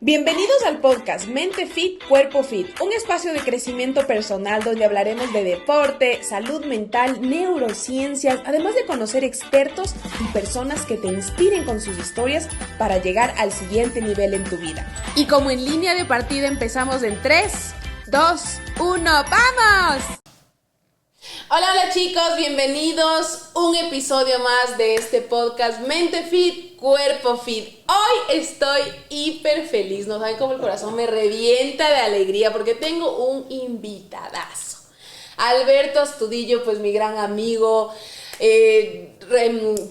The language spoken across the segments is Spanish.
Bienvenidos al podcast Mente Fit, Cuerpo Fit, un espacio de crecimiento personal donde hablaremos de deporte, salud mental, neurociencias, además de conocer expertos y personas que te inspiren con sus historias para llegar al siguiente nivel en tu vida. Y como en línea de partida empezamos en 3, 2, 1, ¡vamos! Hola chicos, bienvenidos a un episodio más de este podcast Mente Fit, Cuerpo Fit. Hoy estoy hiper feliz, no saben cómo el corazón me revienta de alegría porque tengo un invitadazo. Alberto Astudillo, pues mi gran amigo,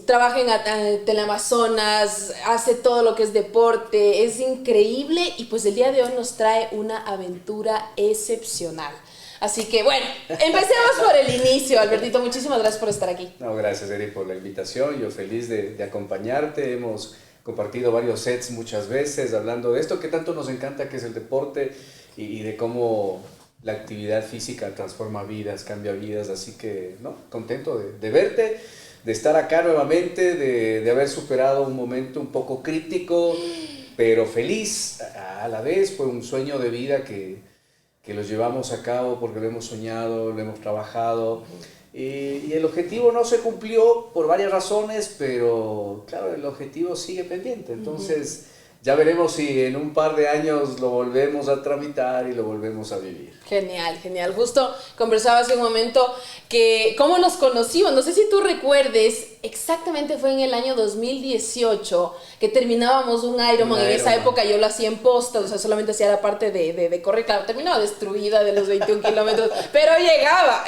trabaja en Teleamazonas, hace todo lo que es deporte, es increíble y pues el día de hoy nos trae una aventura excepcional. Así que bueno, empecemos por el inicio, Albertito, muchísimas gracias por estar aquí. No, gracias Eri por la invitación, yo feliz de acompañarte, hemos compartido varios sets muchas veces hablando de esto que tanto nos encanta que es el deporte y de cómo la actividad física transforma vidas, cambia vidas, así que no, contento de verte, de estar acá nuevamente, de haber superado un momento un poco crítico, pero feliz a la vez, fue un sueño de vida que los llevamos a cabo porque lo hemos soñado, lo hemos trabajado y el objetivo no se cumplió por varias razones, pero claro, el objetivo sigue pendiente, entonces ya veremos si en un par de años lo volvemos a tramitar y lo volvemos a vivir. Genial, genial. Justo conversaba hace un momento que cómo nos conocimos, no sé si tú recuerdes, exactamente fue en el año 2018 que terminábamos un Ironman. En esa época yo lo hacía en posta, o sea, solamente hacía la parte de correr, claro, terminaba destruida de los 21 kilómetros, pero llegaba.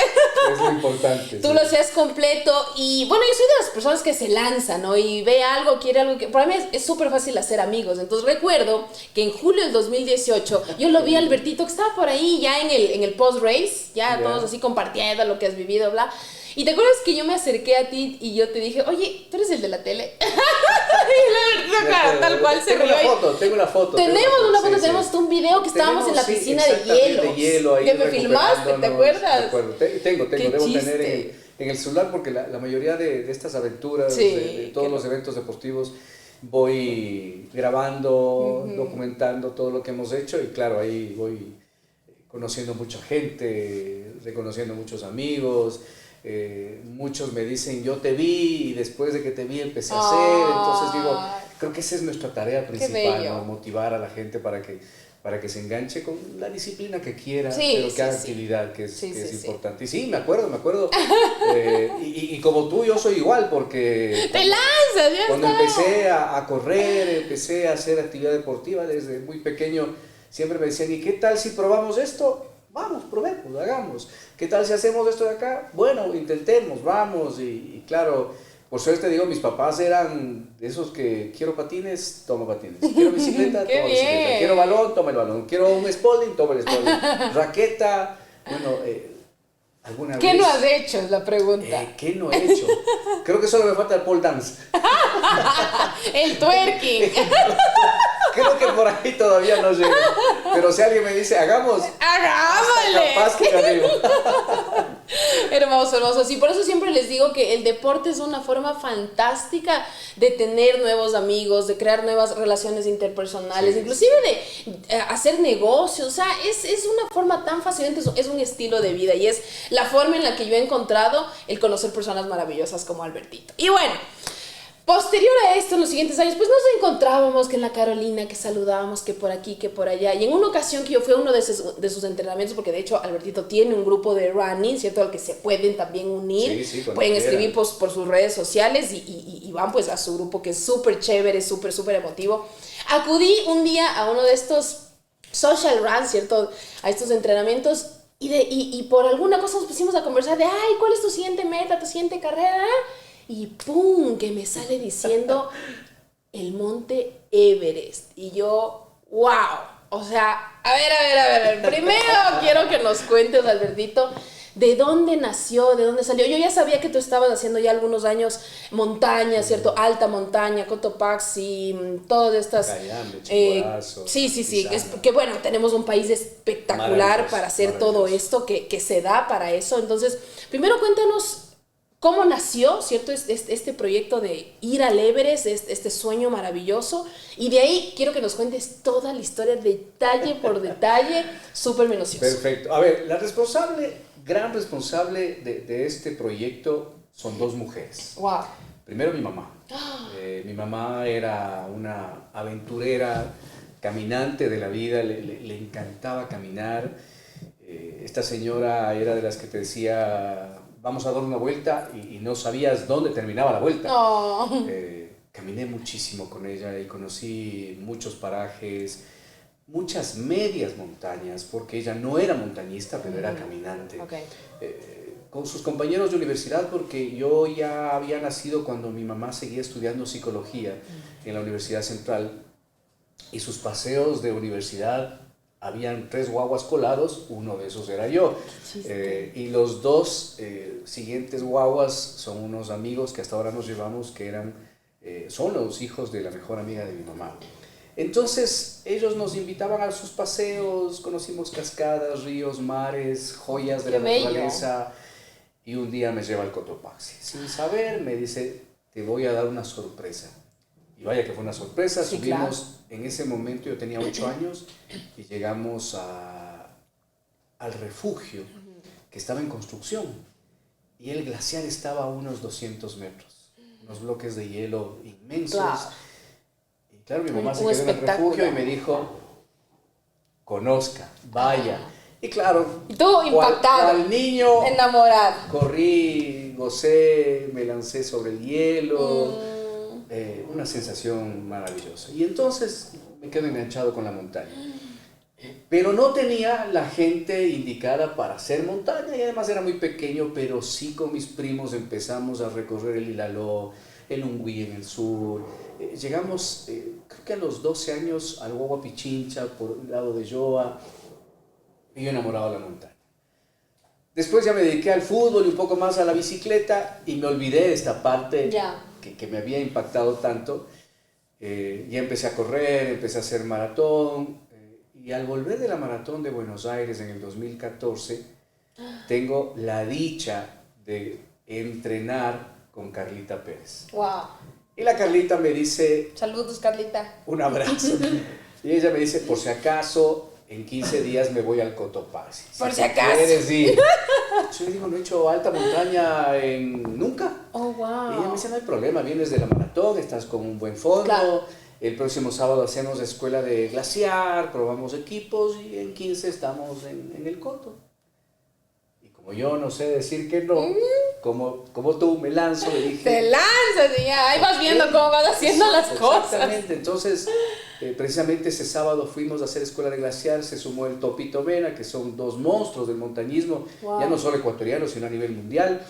Es lo importante. Tú lo hacías completo y bueno, yo soy de las personas que se lanzan, ¿no? Y ve algo, quiere algo, que para mí es súper fácil hacer amigos. Entonces recuerdo que en julio del 2018 yo lo vi a Albertito que estaba por ahí ya en el post-race, ya todos así compartiendo lo que has vivido, bla. Y te acuerdas que yo me acerqué a ti y yo te dije, oye, ¿tú eres el de la tele? Y la tal cual se rió. Tengo una foto. Tenemos una foto, tenemos un video que estábamos en la piscina de hielo. Ahí que me filmaste, ¿te acuerdas? De acuerdo, tengo, debo chiste. tener en el celular porque la mayoría de estas aventuras, de todos los eventos deportivos, voy grabando, documentando todo lo que hemos hecho y claro, ahí voy conociendo mucha gente, reconociendo muchos amigos. Muchos me dicen yo te vi y después de que te vi empecé a hacer, entonces digo, creo que esa es nuestra tarea principal, ¿no? Motivar a la gente para que se enganche con la disciplina que quiera, pero que haga actividad, que es importante. Y sí, me acuerdo. Y como tú, yo soy igual, porque ¡te lanzas! Ya cuando empecé a correr, empecé a hacer actividad deportiva desde muy pequeño, siempre me decían, ¿y qué tal si probamos esto? Vamos, probemos, hagamos. ¿Qué tal si hacemos esto de acá? Bueno, intentemos, vamos. Y claro, por suerte digo, mis papás eran de esos que quiero patines, toma patines. Quiero bicicleta, toma bicicleta. Quiero balón, toma el balón. Quiero un Spalding, toma el Spalding. Raqueta, bueno, alguna ¿qué vez. no has hecho? Es la pregunta. ¿Qué no he hecho? Creo que solo me falta el pole dance. El twerking. Creo que por ahí todavía no llego. Pero si alguien me dice, hagámosle. Capaz que arriba. Hermoso, hermoso. Sí, por eso siempre les digo que el deporte es una forma fantástica de tener nuevos amigos, de crear nuevas relaciones interpersonales, inclusive de hacer negocios. O sea, es una forma tan fascinante, es un estilo de vida y es la forma en la que yo he encontrado el conocer personas maravillosas como Albertito. Y bueno, posterior a esto, en los siguientes años, pues nos encontrábamos que en la Carolina, que saludábamos, que por aquí, que por allá. Y en una ocasión que yo fui a uno de sus entrenamientos, porque de hecho Albertito tiene un grupo de running, ¿cierto? Al que se pueden también unir. Pueden escribir por sus redes sociales y van pues a su grupo que es súper chévere, súper emotivo. Acudí un día a uno de estos social runs, ¿cierto? A estos entrenamientos y por alguna cosa nos pusimos a conversar de, ay, ¿cuál es tu siguiente meta, tu siguiente carrera? Y ¡pum! Que me sale diciendo el monte Everest. Y yo, ¡wow! O sea, a ver. Primero quiero que nos cuentes, Albertito, ¿de dónde nació? ¿De dónde salió? Yo ya sabía que tú estabas haciendo ya algunos años montaña, ¿cierto? Alta montaña, Cotopaxi, todas estas... Cayambe, Chimborazo, sí. Que bueno, tenemos un país espectacular para hacer todo esto que se da para eso. Entonces, primero cuéntanos... cómo nació, ¿cierto? Este proyecto de ir al Everest, este sueño maravilloso. Y de ahí quiero que nos cuentes toda la historia, detalle por detalle, súper minucioso. Perfecto. A ver, la gran responsable de este proyecto son dos mujeres. Wow. Primero mi mamá. Mi mamá era una aventurera, caminante de la vida, le encantaba caminar. Esta señora era de las que te decía, vamos a dar una vuelta y no sabías dónde terminaba la vuelta. Oh. Caminé muchísimo con ella y conocí muchos parajes, muchas medias montañas, porque ella no era montañista, pero era caminante. Okay. Con sus compañeros de universidad, porque yo ya había nacido cuando mi mamá seguía estudiando psicología en la Universidad Central, y sus paseos de universidad, habían 3 guaguas colados, uno de esos era yo. Y los 2 siguientes guaguas son unos amigos que hasta ahora nos llevamos, que son los hijos de la mejor amiga de mi mamá. Entonces ellos nos invitaban a sus paseos, conocimos cascadas, ríos, mares, joyas de la naturaleza. Y un día me lleva al Cotopaxi. Sin saber, me dice, te voy a dar una sorpresa. Y vaya que fue una sorpresa. Sí, subimos, claro. En ese momento yo tenía 8 años y llegamos al refugio que estaba en construcción. Y el glaciar estaba a unos 200 metros. Unos bloques de hielo inmensos. Claro. Y claro, mi mamá se quedó en el refugio y me dijo, conozca, vaya. Y claro, y tú impactado, al niño, enamorado. Corrí, gocé, me lancé sobre el hielo, una sensación maravillosa. Y entonces me quedo enganchado con la montaña. Pero no tenía la gente indicada para hacer montaña y además era muy pequeño, pero sí con mis primos empezamos a recorrer el Ilaló, el Ungüí en el sur. Llegamos, creo que a los 12 años, al Guagua Pichincha, por el lado de Yoa. Y yo enamorado de la montaña. Después ya me dediqué al fútbol y un poco más a la bicicleta y me olvidé de esta parte que me había impactado tanto. Ya empecé a correr, empecé a hacer maratón y al volver de la maratón de Buenos Aires en el 2014 tengo la dicha de entrenar con Carlita Pérez. Wow. Y la Carlita me dice... Saludos, Carlita. Un abrazo. Y ella me dice, por si acaso... En 15 días me voy al Cotopaxi. Por si acaso. ¿Quieres ir? Yo le digo, no he hecho alta montaña nunca. Oh, wow. Y ella me dice, no hay problema, vienes de la maratón, estás con un buen fondo. Claro. El próximo sábado hacemos escuela de glaciar, probamos equipos y en 15 estamos en el Coto. Y como yo no sé decir que no, como tú me lanzo, le dije... Te lanzas y ya, ahí vas viendo cómo vas haciendo las cosas. Exactamente, entonces... precisamente ese sábado fuimos a hacer escuela de glaciar, se sumó el Topito Mena, que son 2 monstruos del montañismo, ya no solo ecuatorianos, sino a nivel mundial.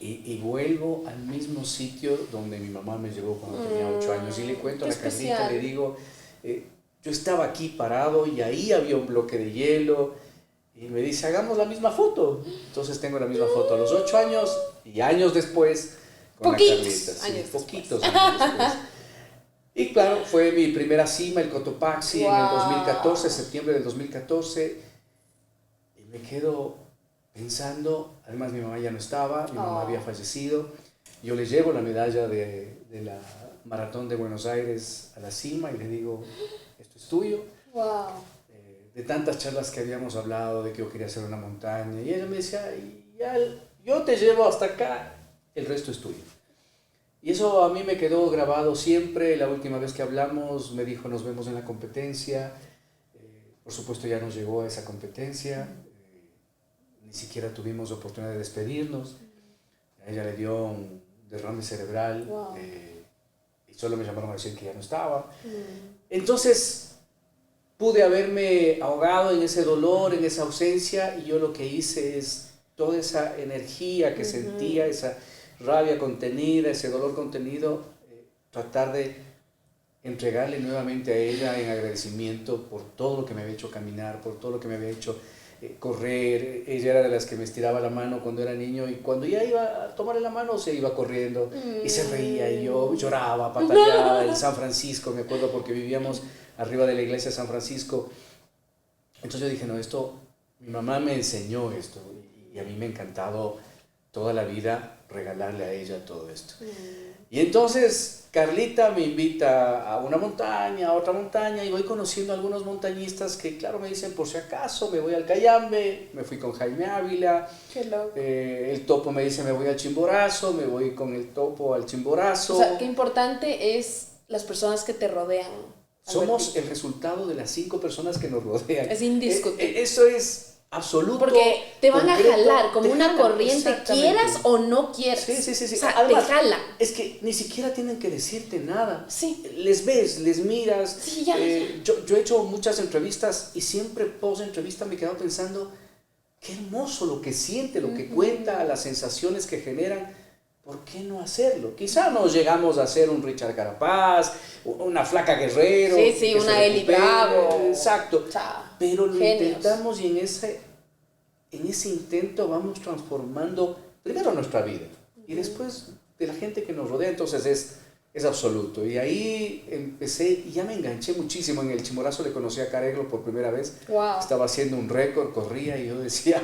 Y vuelvo al mismo sitio donde mi mamá me llevó cuando tenía 8 años. Y le cuento a la Carlita, le digo, yo estaba aquí parado y ahí había un bloque de hielo. Y me dice, hagamos la misma foto. Entonces tengo la misma foto a los 8 años y años después con la Carlita. Sí, poquitos años después. Y claro, fue mi primera cima, el Cotopaxi, en el 2014, septiembre del 2014. Y me quedo pensando, además mi mamá ya no estaba, mi mamá había fallecido. Yo le llevo la medalla de la Maratón de Buenos Aires a la cima y le digo, esto es tuyo. Wow. De tantas charlas que habíamos hablado, de que yo quería hacer una montaña. Y ella me decía, yo te llevo hasta acá, el resto es tuyo. Y eso a mí me quedó grabado siempre. La última vez que hablamos me dijo, nos vemos en la competencia. Por supuesto ya nos llegó a esa competencia. Ni siquiera tuvimos oportunidad de despedirnos. A ella le dio un derrame cerebral. Wow. Y solo me llamaron a decir que ya no estaba. Entonces pude haberme ahogado en ese dolor, en esa ausencia. Y yo lo que hice es toda esa energía que sentía, esa rabia contenida, ese dolor contenido, tratar de entregarle nuevamente a ella en agradecimiento por todo lo que me había hecho caminar, por todo lo que me había hecho correr. Ella era de las que me estiraba la mano cuando era niño y cuando ya iba a tomarle la mano se iba corriendo y se reía y yo lloraba, pataleaba. En San Francisco, me acuerdo, porque vivíamos arriba de la iglesia de San Francisco. Entonces yo dije, no, mi mamá me enseñó esto y a mí me ha encantado toda la vida regalarle a ella todo esto. Y entonces Carlita me invita a una montaña, a otra montaña, y voy conociendo a algunos montañistas que, claro, me dicen, por si acaso, me voy al Cayambe, me fui con Jaime Ávila. Qué loco. El Topo me dice, me voy al Chimborazo, me voy con el Topo al Chimborazo. O sea, qué importante es las personas que te rodean. Somos el resultado de las 5 personas que nos rodean. Es indiscutible. Eso es absoluto. Porque te van concreto, a jalar como una jalan, corriente, quieras o no quieras. Sí. O sea, Además, te jalan. es que ni siquiera tienen que decirte nada. Sí. Les ves, les miras. Sí, ya. Yo he hecho muchas entrevistas y siempre post entrevista me he quedado pensando, qué hermoso lo que siente, lo que cuenta, las sensaciones que generan. ¿Por qué no hacerlo? Quizá no llegamos a ser un Richard Carapaz, una Flaca Guerrero. Sí, una Eli Bravo. Exacto. O sea, pero lo genios. intentamos y en ese intento vamos transformando primero nuestra vida y después de la gente que nos rodea. Entonces es absoluto. Y ahí empecé y ya me enganché muchísimo. En el Chimborazo le conocí a Careglo por primera vez. Wow. Estaba haciendo un récord, corría y yo decía,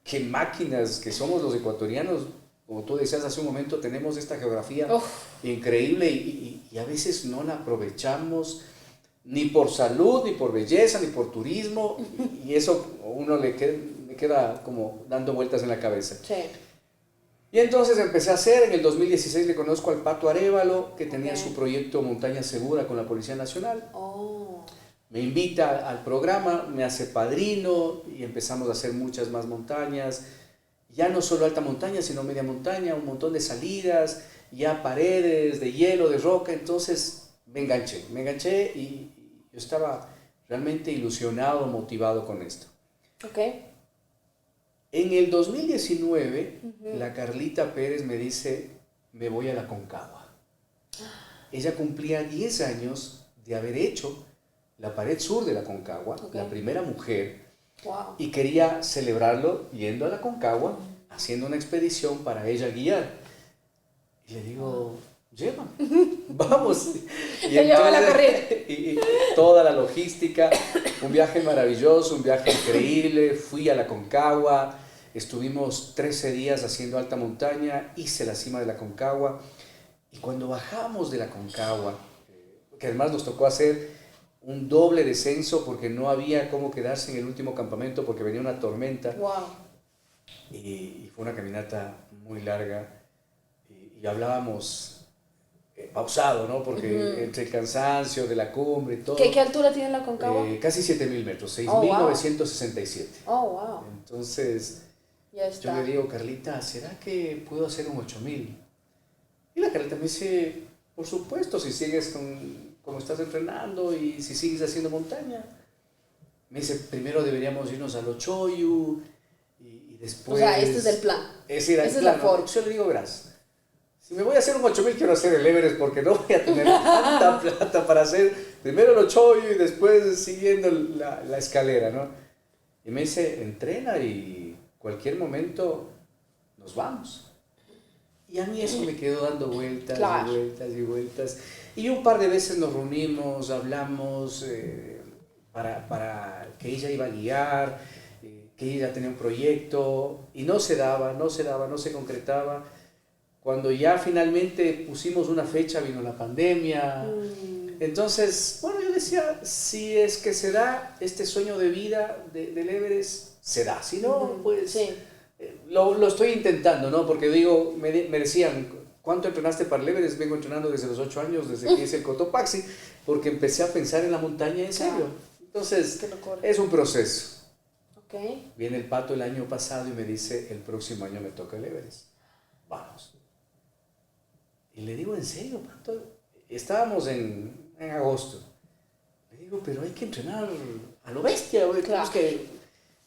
qué máquinas que somos los ecuatorianos. Como tú decías hace un momento, tenemos esta geografía increíble y a veces no la aprovechamos ni por salud, ni por belleza, ni por turismo, y eso a uno le queda como dando vueltas en la cabeza. Sí. Y entonces empecé a hacer, en el 2016 le conozco al Pato Arévalo, que tenía su proyecto Montaña Segura con la Policía Nacional. Me invita al programa, me hace padrino y empezamos a hacer muchas más montañas. Ya no solo alta montaña, sino media montaña, un montón de salidas, ya paredes de hielo, de roca. Entonces me enganché y yo estaba realmente ilusionado, motivado con esto. Ok. En el 2019, la Carlita Pérez me dice, me voy a la Concagua. Ella cumplía 10 años de haber hecho la pared sur de la Concagua, la primera mujer. Wow. Y quería celebrarlo yendo a la Concagua, haciendo una expedición para ella guiar. Y le digo, llévame, vamos. Y lleva la corriente. Y toda la logística, un viaje maravilloso, un viaje increíble. Fui a la Concagua, estuvimos 13 días haciendo alta montaña, hice la cima de la Concagua. Y cuando bajamos de la Concagua, que además nos tocó hacer un doble descenso porque no había cómo quedarse en el último campamento porque venía una tormenta. Wow. Y fue una caminata muy larga y hablábamos pausado, ¿no? Porque entre el cansancio de la cumbre y todo. ¿Qué altura tiene la Concagua? Casi 7.000 metros, 6.967. Oh, wow. Entonces, Ya está. yo le digo, Carlita, ¿será que puedo hacer un 8.000? Y la Carlita me dice, por supuesto, si sigues como estás entrenando y si sigues haciendo montaña. Me dice, primero deberíamos irnos al Ochoyu y después... O sea, este es el plan. Esa es la forma. Yo le digo, verás, si me voy a hacer un 8.000 quiero hacer el Everest porque no voy a tener tanta plata para hacer primero el Ochoyu y después siguiendo la escalera, ¿no? Y me dice, entrena y cualquier momento nos vamos. Y a mí eso me quedó dando vueltas y vueltas y vueltas. Y un par de veces nos reunimos, hablamos para que ella iba a guiar, que ella tenía un proyecto, y no se daba, no se concretaba. Cuando ya finalmente pusimos una fecha, vino la pandemia. Entonces, bueno, yo decía, si es que se da este sueño de vida del Everest, se da. Si no, pues... Sí. Lo estoy intentando, ¿no? Porque digo, me decían, ¿cuánto entrenaste para el Everest? Vengo entrenando desde los 8 años, desde que hice el Cotopaxi, porque empecé a pensar en la montaña en serio. Entonces, es un proceso. Okay. Viene el Pato el año pasado y me dice, el próximo año me toca el Everest. Vamos. Y le digo, ¿en serio, Pato? Estábamos en agosto. Le digo, pero hay que entrenar a lo bestia, güey. Tenemos que...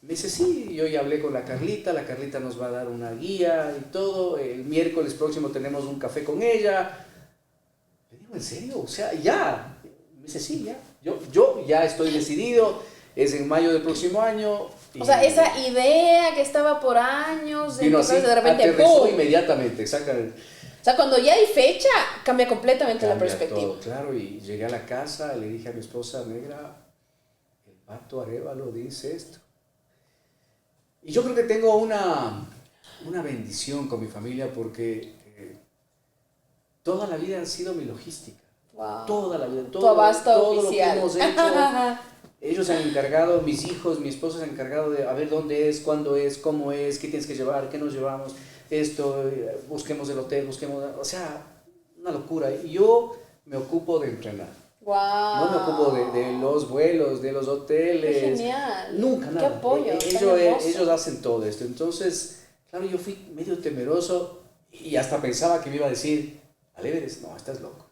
Me dice, sí, yo ya hablé con la Carlita nos va a dar una guía y todo, el miércoles próximo tenemos un café con ella. Le digo, ¿en serio? O sea, ya. Me dice, sí, ya. Yo ya estoy decidido, es en mayo del próximo año. O sea, esa idea que estaba por años, vino así, de repente, aterrizó ¡pum! Inmediatamente, exactamente. O sea, cuando ya hay fecha, cambia completamente la perspectiva. Todo, claro, y llegué a la casa, le dije a mi esposa, negra, el Pato Arévalo dice esto. Y yo creo que tengo una una bendición con mi familia porque toda la vida ha sido mi logística. Wow. Toda la vida, Tu abasto todo oficial. lo que hemos hecho. Ellos se han encargado, mis hijos, mi esposa se han encargado de a ver dónde es, cuándo es, cómo es, qué tienes que llevar, qué nos llevamos, esto, busquemos el hotel, busquemos, o sea, una locura. Y yo me ocupo de entrenar. Wow. No me ocupo de los vuelos, de los hoteles. Qué genial. Nunca, nada. Qué apoyo. Ellos hacen todo esto. Entonces, claro, yo fui medio temeroso y hasta pensaba que me iba a decir, al Everest, no, estás loco.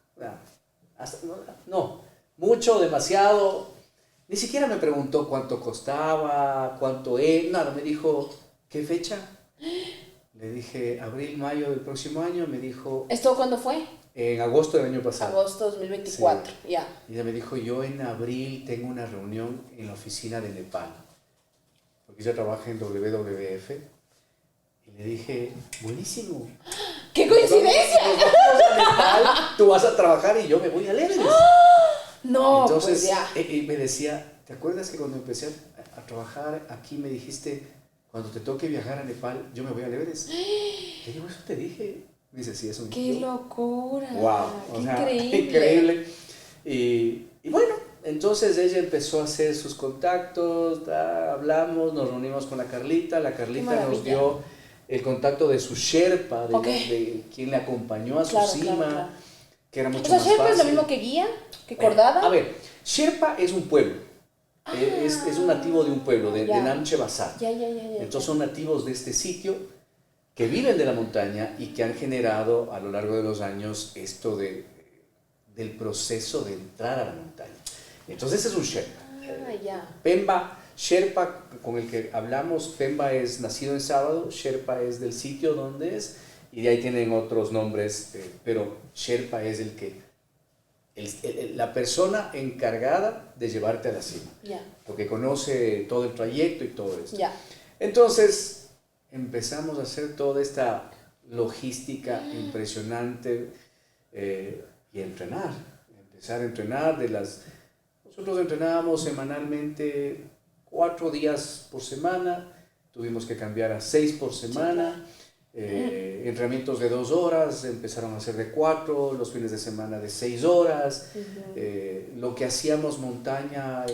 No, mucho, demasiado. Ni siquiera me preguntó cuánto costaba, cuánto es, nada, me dijo, ¿qué fecha? Le dije, abril, mayo del próximo año, me dijo... ¿Esto cuándo fue? En agosto del año pasado. Agosto 2024, sí. ya. Y ella me dijo, yo en abril tengo una reunión en la oficina de Nepal, porque ella trabaja en WWF, y le dije, buenísimo. ¡Qué coincidencia! Nos vamos a Nepal, tú vas a trabajar y yo me voy al Everest. No, entonces, pues ya. Y me decía, ¿te acuerdas que cuando empecé a trabajar aquí me dijiste, cuando te toque viajar a Nepal, yo me voy al Everest? ¿Qué digo? Eso te dije. Me dice, sí, eso. ¡Qué locura! ¡Wow! ¡Qué increíble! increíble! Y bueno, entonces ella empezó a hacer sus contactos, hablamos, nos reunimos con la Carlita nos dio el contacto de su Sherpa, de quien le acompañó a su cima. Claro. Que era mucho más Sherpa fácil. ¿Es lo mismo que guía? ¿Que cordada? A ver, Sherpa es un pueblo. Es un nativo de un pueblo, de Namche Baza. Entonces son nativos de este sitio que viven de la montaña y que han generado a lo largo de los años esto del proceso de entrar a la montaña. Entonces ese es un Sherpa. Pemba, Sherpa con el que hablamos, Pemba es nacido en Sábado, Sherpa es del sitio donde es, y de ahí tienen otros nombres, pero Sherpa es la persona encargada de llevarte a la cima, porque conoce todo el trayecto y todo esto. Entonces empezamos a hacer toda esta logística impresionante y empezar a entrenar. Nosotros entrenábamos semanalmente 4 días por semana, tuvimos que cambiar a 6 por semana. Entrenamientos de 2 horas empezaron a ser de 4, los fines de semana de 6 horas. Lo que hacíamos montaña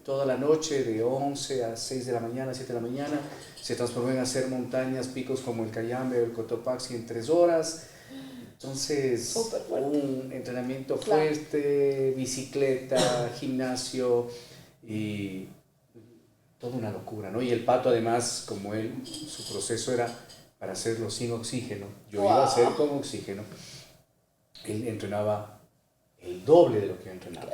toda la noche de 11 a 6 de la mañana, 7 de la mañana, se transformó en hacer montañas, picos como el Cayambe o el Cotopaxi en 3 horas. Entonces, un entrenamiento fuerte, bicicleta, gimnasio y toda una locura, ¿no? Y el Pato además, como él, su proceso era para hacerlo sin oxígeno, yo iba a hacer con oxígeno, él entrenaba el doble de lo que yo entrenaba.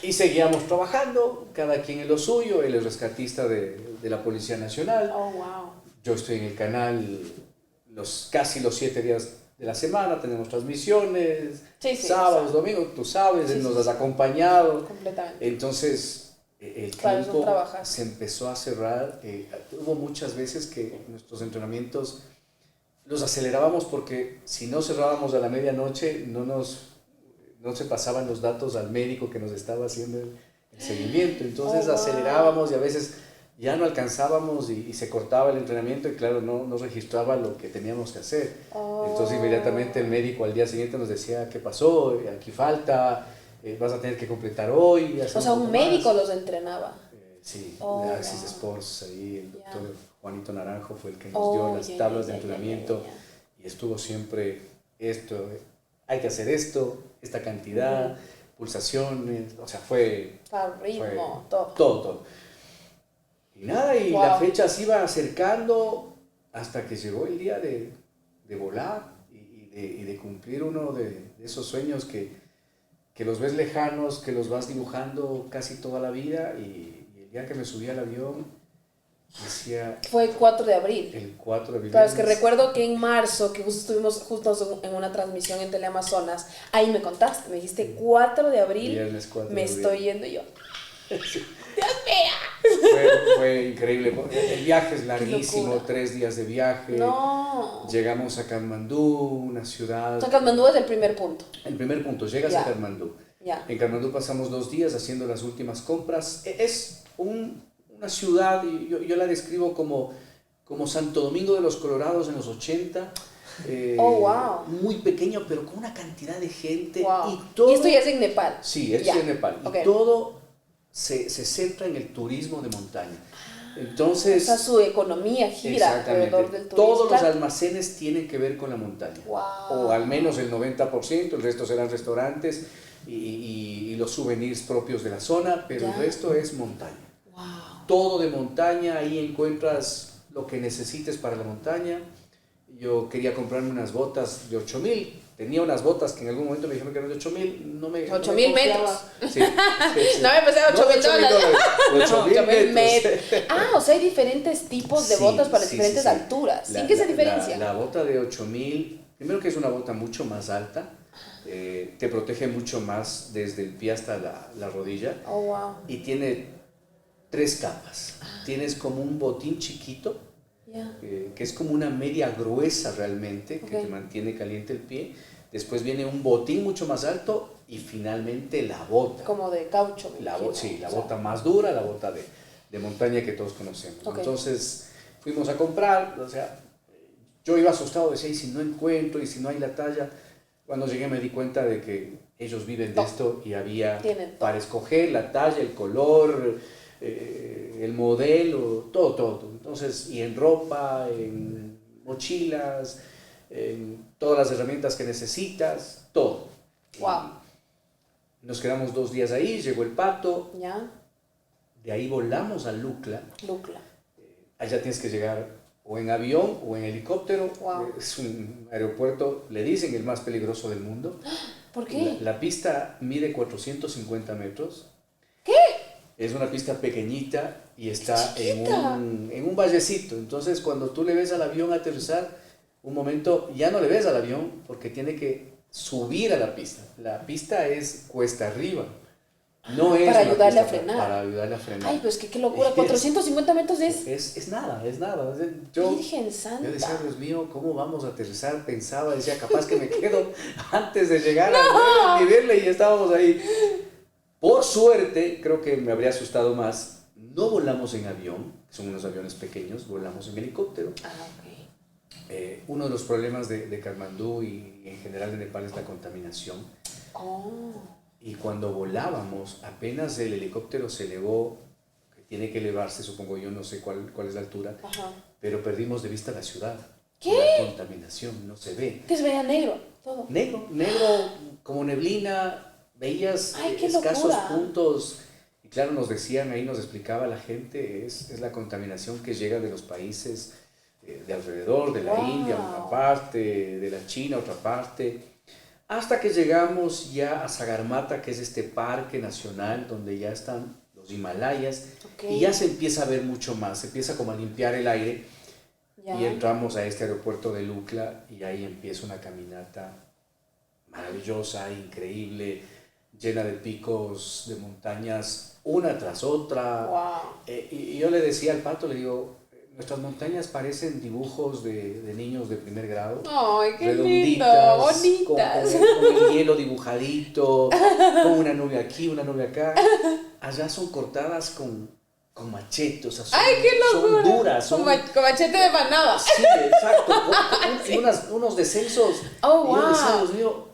Y seguíamos trabajando, cada quien en lo suyo, él es rescatista de la Policía Nacional, yo estoy en el canal casi los 7 días de la semana, tenemos transmisiones, sábados, domingos, tú sabes, nos has acompañado. Completamente. Entonces, el tiempo se empezó a cerrar. Hubo muchas veces que nuestros entrenamientos los acelerábamos porque si no cerrábamos a la medianoche no se pasaban los datos al médico que nos estaba haciendo el seguimiento. Entonces acelerábamos y a veces ya no alcanzábamos y se cortaba el entrenamiento y claro, no registraba lo que teníamos que hacer. Entonces inmediatamente el médico al día siguiente nos decía, ¿qué pasó? Aquí falta, vas a tener que completar hoy. O sea, un médico los entrenaba. Sí, de Axis Sports, ahí el doctor Juanito Naranjo fue el que nos dio las tablas de entrenamiento y estuvo siempre esto, hay que hacer esto, esta cantidad, pulsaciones, o sea, fue... ritmo, todo. Y nada, y la fecha se iba acercando hasta que llegó el día de volar y de cumplir uno de esos sueños que los ves lejanos, que los vas dibujando casi toda la vida y el día que me subí al avión decía... Fue el 4 de abril. El 4 de abril. Pero es que recuerdo que en marzo, que estuvimos justo en una transmisión en Teleamazonas, ahí me contaste, me dijiste 4 de abril, viernes 4 me de abril. Estoy yendo yo. Sí. ¡Dios mío! Fue increíble. El viaje es larguísimo, 3 días de viaje. No. Llegamos a Katmandú, una ciudad... O sea, Katmandú es el primer punto. El primer punto, llegas a Katmandú. En Katmandú pasamos 2 días haciendo las últimas compras. Es una ciudad, yo la describo como como Santo Domingo de los Colorados en los 80. Wow. Muy pequeño, pero con una cantidad de gente. Wow. Y todo, ¿Y esto ya es en Nepal? Sí, esto es en Nepal. Okay. Y todo se centra en el turismo de montaña. Entonces, o sea, su economía gira alrededor del turismo. Todos los almacenes tienen que ver con la montaña. Wow. O al menos el 90%, el resto serán restaurantes y los souvenirs propios de la zona, pero el resto es montaña. Wow. Todo de montaña, ahí encuentras lo que necesites para la montaña. Yo quería comprarme unas botas de 8.000. Tenía unas botas que en algún momento me dijeron que eran de 8.000. No me 8.000 metros. Sí. No me pensé 8.000 $8.000. 8.000 metros. O sea, hay diferentes tipos de botas para diferentes alturas. ¿Sin qué se diferencia? La bota de 8.000, primero que es una bota mucho más alta. Te protege mucho más desde el pie hasta la rodilla. Oh, wow. Y tiene 3 capas. Tienes como un botín chiquito. Que es como una media gruesa realmente, que te mantiene caliente el pie. Después viene un botín mucho más alto y finalmente la bota. Como de caucho. La bota más dura, la bota de montaña que todos conocemos. Entonces fuimos a comprar, o sea, yo iba asustado, decía, ¿y si no encuentro? ¿Y si no hay la talla? Cuando llegué me di cuenta de que ellos viven de esto y había para escoger la talla, el color, el modelo, todo. Entonces, y en ropa, en mochilas, en todas las herramientas que necesitas, todo. Wow. Nos quedamos 2 días ahí, llegó el Pato. Ya. De ahí volamos a Lukla. Lukla. Allá tienes que llegar o en avión o en helicóptero. Wow. Es un aeropuerto, le dicen, el más peligroso del mundo. ¿Por qué? La pista mide 450 metros. ¿Qué? Es una pista pequeñita y está en un vallecito. Entonces, cuando tú le ves al avión aterrizar, un momento ya no le ves al avión porque tiene que subir a la pista. La pista es cuesta arriba. No es para ayudarle a frenar. Para ayudarle a frenar. Ay, pues qué locura. 450 metros es nada. Virgen Santa. Yo decía, Dios mío, ¿cómo vamos a aterrizar? Pensaba, decía, capaz que me quedo antes de llegar al nivel y estábamos ahí. Por suerte, creo que me habría asustado más. No volamos en avión, son unos aviones pequeños, volamos en helicóptero. Uno de los problemas de Katmandú y en general de Nepal es la contaminación. Y cuando volábamos, apenas el helicóptero se elevó, que tiene que elevarse, supongo yo, no sé cuál es la altura, pero perdimos de vista la ciudad. ¿Qué? La contaminación, no se ve. Que se veía negro, todo. Negro, como neblina, veías escasos puntos. Y claro, nos decían, ahí nos explicaba la gente, es la contaminación que llega de los países de alrededor, de la India, una parte, de la China, otra parte. Hasta que llegamos ya a Sagarmatha, que es este parque nacional donde ya están los Himalayas, y ya se empieza a ver mucho más, se empieza como a limpiar el aire, y entramos a este aeropuerto de Lukla, y ahí empieza una caminata maravillosa, increíble, llena de picos, de montañas, una tras otra. Y yo le decía al Pato, le digo, nuestras montañas parecen dibujos de niños de primer grado. ¡Ay, qué lindo! Bonitas. Con el hielo dibujadito, con una nube aquí, una nube acá. Allá son cortadas con machete, o sea, ¡ay, qué locura! Son duras. Con machete de manada. Sí, exacto. Unos descensos. ¡Oh, wow! Y yo decía, Dios mío,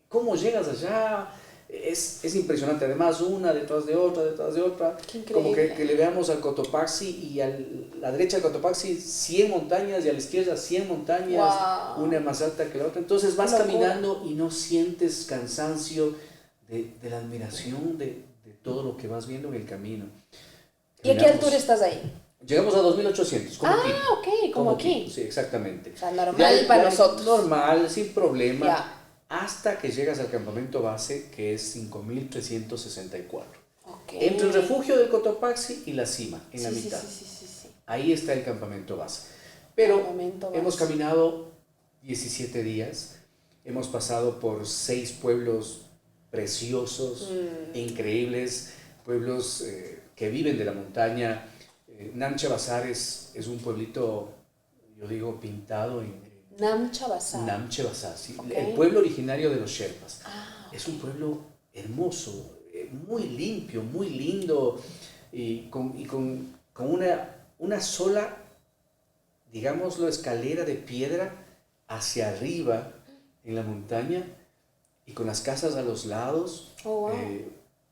¿cómo llegas allá? Es impresionante, además una detrás de otra, como que le veamos al Cotopaxi y a la derecha del Cotopaxi 100 montañas y a la izquierda 100 montañas, una más alta que la otra, entonces vas caminando y no sientes cansancio de la admiración de todo lo que vas viendo en el camino. ¿Y a qué altura estás ahí? Llegamos a 2.800, como aquí. Ok, como aquí. Sí, exactamente. O sea, normal para nosotros. Normal, sin problema. Hasta que llegas al campamento base, que es 5.364. Entre el refugio del Cotopaxi y la cima, en la mitad. Sí. Ahí está el campamento base. Pero hemos caminado 17 días, hemos pasado por 6 pueblos preciosos, increíbles, pueblos que viven de la montaña. Namche Bazaar es un pueblito, yo digo, pintado en Namche Bazaar, sí. El pueblo originario de los Sherpas. Es un pueblo hermoso, muy limpio, muy lindo, y con una sola digámoslo, escalera de piedra hacia arriba en la montaña y con las casas a los lados, Oh, wow.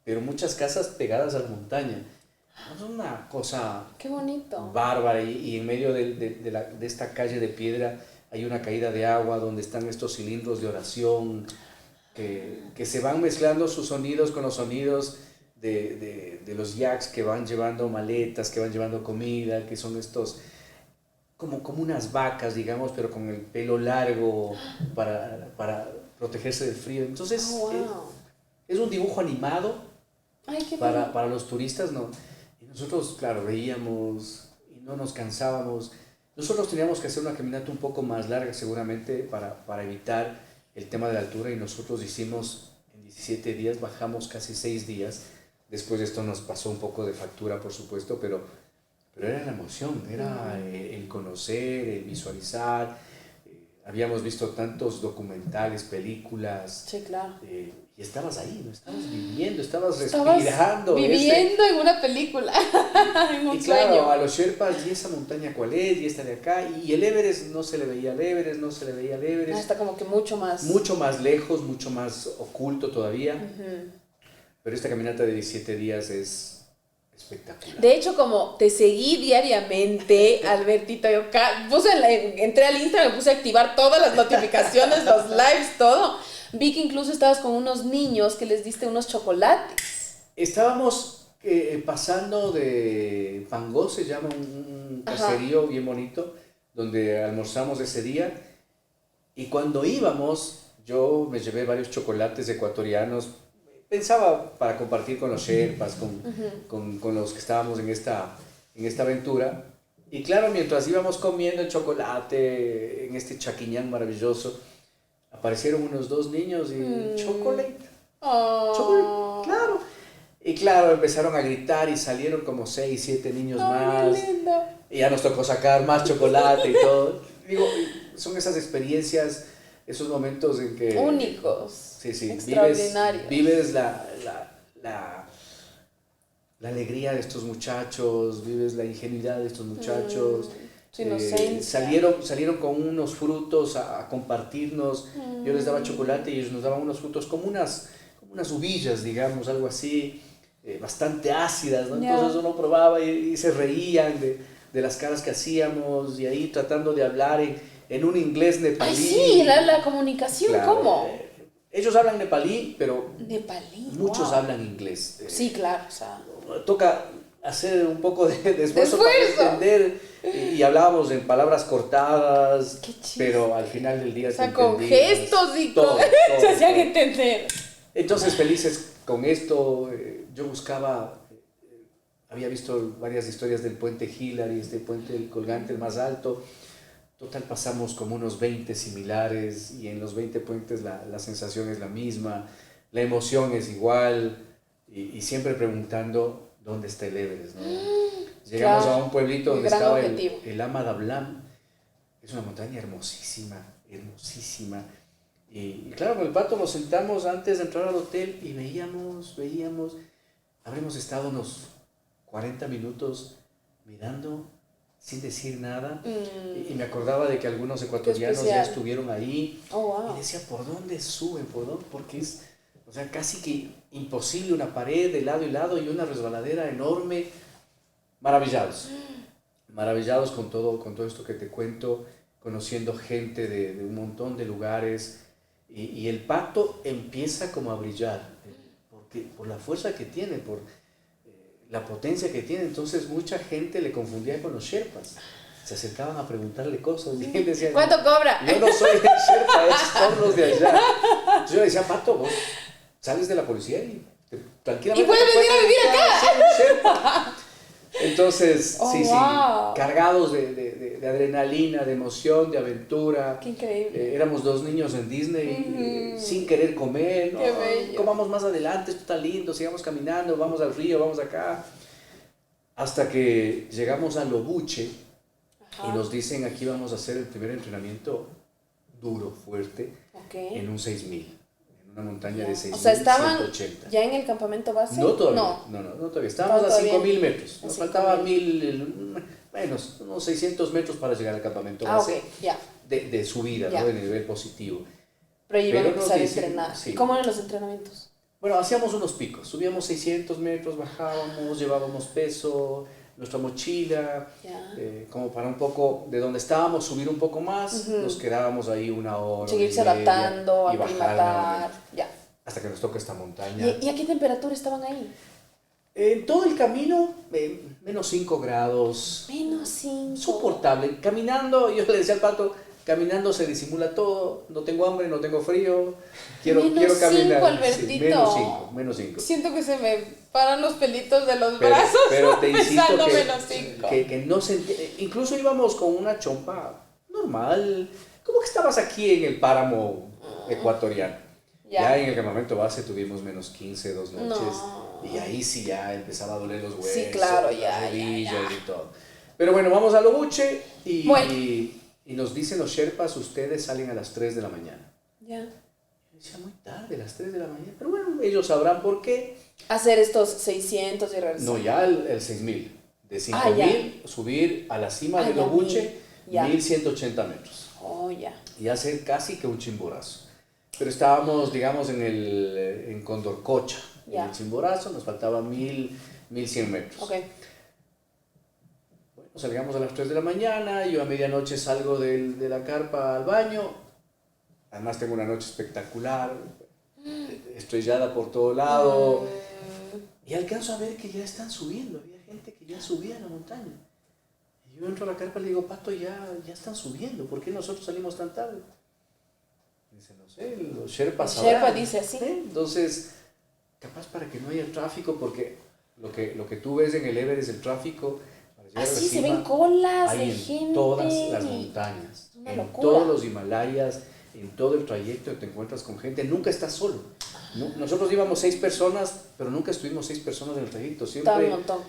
pero muchas casas pegadas a la montaña. Es una cosa Qué bonito. bárbara y en medio de esta calle de piedra hay una caída de agua donde están estos cilindros de oración que se van mezclando sus sonidos con los sonidos de los yaks que van llevando maletas, que van llevando comida, que son estos como unas vacas, digamos, pero con el pelo largo para protegerse del frío. Entonces, Oh, wow. es un dibujo animado Ay, qué bello. para los turistas, ¿no? Y nosotros, claro, veíamos y no nos cansábamos. Nosotros teníamos que hacer una caminata un poco más larga seguramente para evitar el tema de la altura y nosotros hicimos en 17 días, bajamos casi 6 días. Después de esto nos pasó un poco de factura, por supuesto, pero era la emoción, era el conocer, el visualizar. Habíamos visto tantos documentales, películas, Sí, claro. y estabas ahí, ¿no? Estabas viviendo, estabas Estabas respirando. viviendo en una película, en un Y claro, sueño. a los Sherpas, ¿y esa montaña cuál es? Y esta de acá. Y el Everest, no se le veía al Everest, no se le veía al Ah, Everest. está como que mucho más. Mucho más lejos, mucho más oculto todavía. Ujú. Pero esta caminata de 17 días es espectacular. De hecho, como te seguí diariamente, Albertito, yo entré al Instagram, me puse a activar todas las notificaciones, los lives, todo. Vi que incluso estabas con unos niños que les diste unos chocolates. Estábamos pasando de Pangó, se llama un caserío bien bonito, donde almorzamos ese día. Y cuando íbamos, yo me llevé varios chocolates ecuatorianos. Pensaba para compartir con los Sherpas, con los que estábamos en esta aventura. Y claro, mientras íbamos comiendo el chocolate en este chaquiñán maravilloso, aparecieron unos dos niños y chocolate, Oh. claro. Y claro, empezaron a gritar y salieron como 6, 7 niños más. Qué lindo. Y ya nos tocó sacar más chocolate y todo. Digo, son esas experiencias, esos momentos en que... Únicos. Sí, sí, Extraordinarios. vives la alegría de estos muchachos, vives la ingenuidad de estos muchachos. Su inocencia. Salieron con unos frutos a compartirnos. Yo les daba chocolate y ellos nos daban unos frutos como unas uvillas, digamos, algo así, bastante ácidas, ¿no? Yeah. Entonces uno probaba y se reían de las caras que hacíamos y ahí tratando de hablar en un inglés nepalí. Ay, sí, la comunicación, Claro, ¿cómo? ellos hablan nepalí, pero Nepalí. muchos wow. hablan inglés. Sí, claro, o sea. Toca hacer un poco de esfuerzo para Esfuerzo. entender y hablábamos en palabras cortadas, Qué chiste. pero al final del día O sea, te con entendías. gestos y Todo, con... todo, se hacían todo. entender. Entonces, felices con esto, yo buscaba, había visto varias historias del puente Hillary, este puente el colgante, el más alto. Total, pasamos como unos 20 similares y en los 20 puentes la sensación es la misma, la emoción es igual y siempre preguntando dónde está el Everest, ¿no? Llegamos Claro, a un pueblito donde gran estaba objetivo. el Ama Dablam, es una montaña hermosísima, hermosísima. Y claro, con el Pato nos sentamos antes de entrar al hotel y veíamos, habremos estado unos 40 minutos mirando sin decir nada. Y me acordaba de que algunos ecuatorianos ya estuvieron ahí. Oh, wow. Y decía, ¿por dónde suben? ¿Por dónde? Porque es, o sea, casi que imposible, una pared de lado y lado y una resbaladera enorme. Maravillados con todo esto que te cuento, conociendo gente de un montón de lugares. Y el Pato empieza como a brillar, por la fuerza que tiene, por la potencia que tiene. Entonces mucha gente le confundía con los Sherpas. Se acercaban a preguntarle cosas y él decía, ¿cuánto cobra? yo no soy el Sherpa, esos son los de allá. Entonces yo le decía, Pato, vos sales de la policía y tranquilamente... Y puedes venir a vivir acá. Ser un Sherpa. Entonces, Oh, sí, wow. cargados de adrenalina, de emoción, de aventura. Qué increíble. Éramos dos niños en Disney, sin querer comer, ¿no? Qué bello. Comamos más adelante, esto está lindo, sigamos caminando, vamos al río, vamos acá. Hasta que llegamos a Lobuche y nos dicen, aquí vamos a hacer el primer entrenamiento duro, fuerte, en un 6000. Una montaña de 6.180. O sea, estaban ya en el campamento base. No todavía, no todavía. Estábamos a 5.000 metros. Nos faltaba 1.000, menos, unos 600 metros para llegar al campamento Ah, ok, base ya. de subida, Ya. ¿no? De nivel positivo. Pero iban a Pero nos empezar a dicen, entrenar. sí. ¿Cómo eran los entrenamientos? Bueno, hacíamos unos picos, subíamos 600 metros, bajábamos, llevábamos peso, nuestra mochila, Ya. como para un poco, de donde estábamos, subir un poco más, nos quedábamos ahí una hora, Seguirse hora y media, adaptando, y bajar aclimatar. nuevamente, Ya. hasta que nos toque esta montaña. ¿Y a qué temperatura estaban ahí? En todo el camino, menos 5 grados, -5. soportable. Caminando, yo le decía al Pato, caminando se disimula todo, no tengo hambre, no tengo frío, quiero caminar. -5, Albertito. Sí, menos 5. Siento que se me paran los pelitos de los Pero, brazos. pero te insisto pensando -5. que no se incluso íbamos con una chompa normal, como que estabas aquí en el páramo ecuatoriano. Ya en el campamento base tuvimos -15 2 noches. No. Y ahí sí ya empezaba a doler los huesos, Sí, claro, las ya, rodillas ya. y todo. Pero bueno, vamos a Lobuche y, Bueno. y nos dicen los Sherpas, ustedes salen a las 3 de la mañana. Ya. Yo decía, muy tarde, las 3 de la mañana. Pero bueno, ellos sabrán por qué. Hacer estos 600 y regresar. No, ya el 6000. De 5000 subir a la cima de ya, Lobuche, ya. 1180 metros. Oh, ya. Y hacer casi que un chimborazo. Pero estábamos, digamos, en Condorcocha, Ya. en el Chimborazo, nos faltaban 1100 metros. Ok. Bueno, salgamos a las 3 de la mañana, yo a medianoche salgo de la carpa al baño, además tengo una noche espectacular, estrellada por todo lado, y alcanzo a ver que ya están subiendo, había gente que ya subía a la montaña. Y yo entro a la carpa y le digo, Pato, ya están subiendo, ¿por qué nosotros salimos tan tarde? Dice, no sé, los Sherpas El Sherpa sabrán. dice así. Entonces, capaz para que no haya tráfico, porque lo que tú ves en el Everest, el tráfico, para llegar a la Así se cima, ven colas hay de en gente. todas las montañas, Es una en locura. todos los Himalayas, en todo el trayecto te encuentras con gente, nunca estás solo. Nosotros íbamos 6 personas, pero nunca estuvimos 6 personas en el trayecto, Estaba siempre un montón.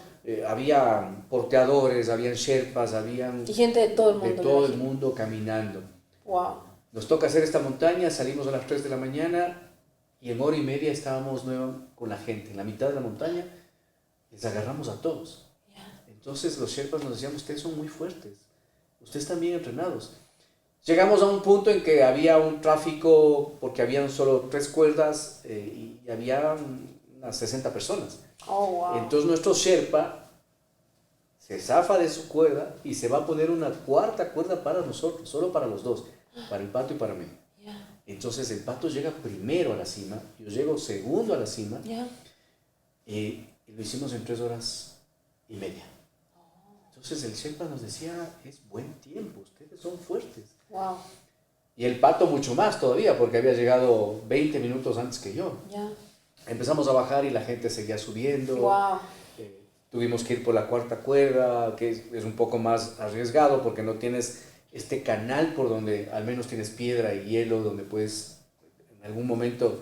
había porteadores, habían Sherpas, habían Y gente de todo el mundo. de todo el mundo caminando. Wow. Nos toca hacer esta montaña, salimos a las 3 de la mañana y en hora y media estábamos con la gente, en la mitad de la montaña, les agarramos a todos. Entonces los Sherpas nos decían, ustedes son muy fuertes, ustedes están bien entrenados. Llegamos a un punto en que había un tráfico, porque habían solo 3 cuerdas y había unas 60 personas. Oh, wow. Entonces nuestro Sherpa se zafa de su cuerda y se va a poner una 4ª cuerda para nosotros, solo para los dos, para el Pato y para mí. Ya. Entonces el Pato llega primero a la cima, yo llego segundo a la cima, Ya. y lo hicimos en 3 horas y media. Entonces el Sherpa nos decía, es buen tiempo, ustedes son fuertes. Wow. Y el Pato mucho más todavía, porque había llegado 20 minutos antes que yo. Ya. Empezamos a bajar y la gente seguía subiendo. Wow. Tuvimos que ir por la 4ª cuerda, que es un poco más arriesgado porque no tienes este canal por donde al menos tienes piedra y hielo, donde puedes en algún momento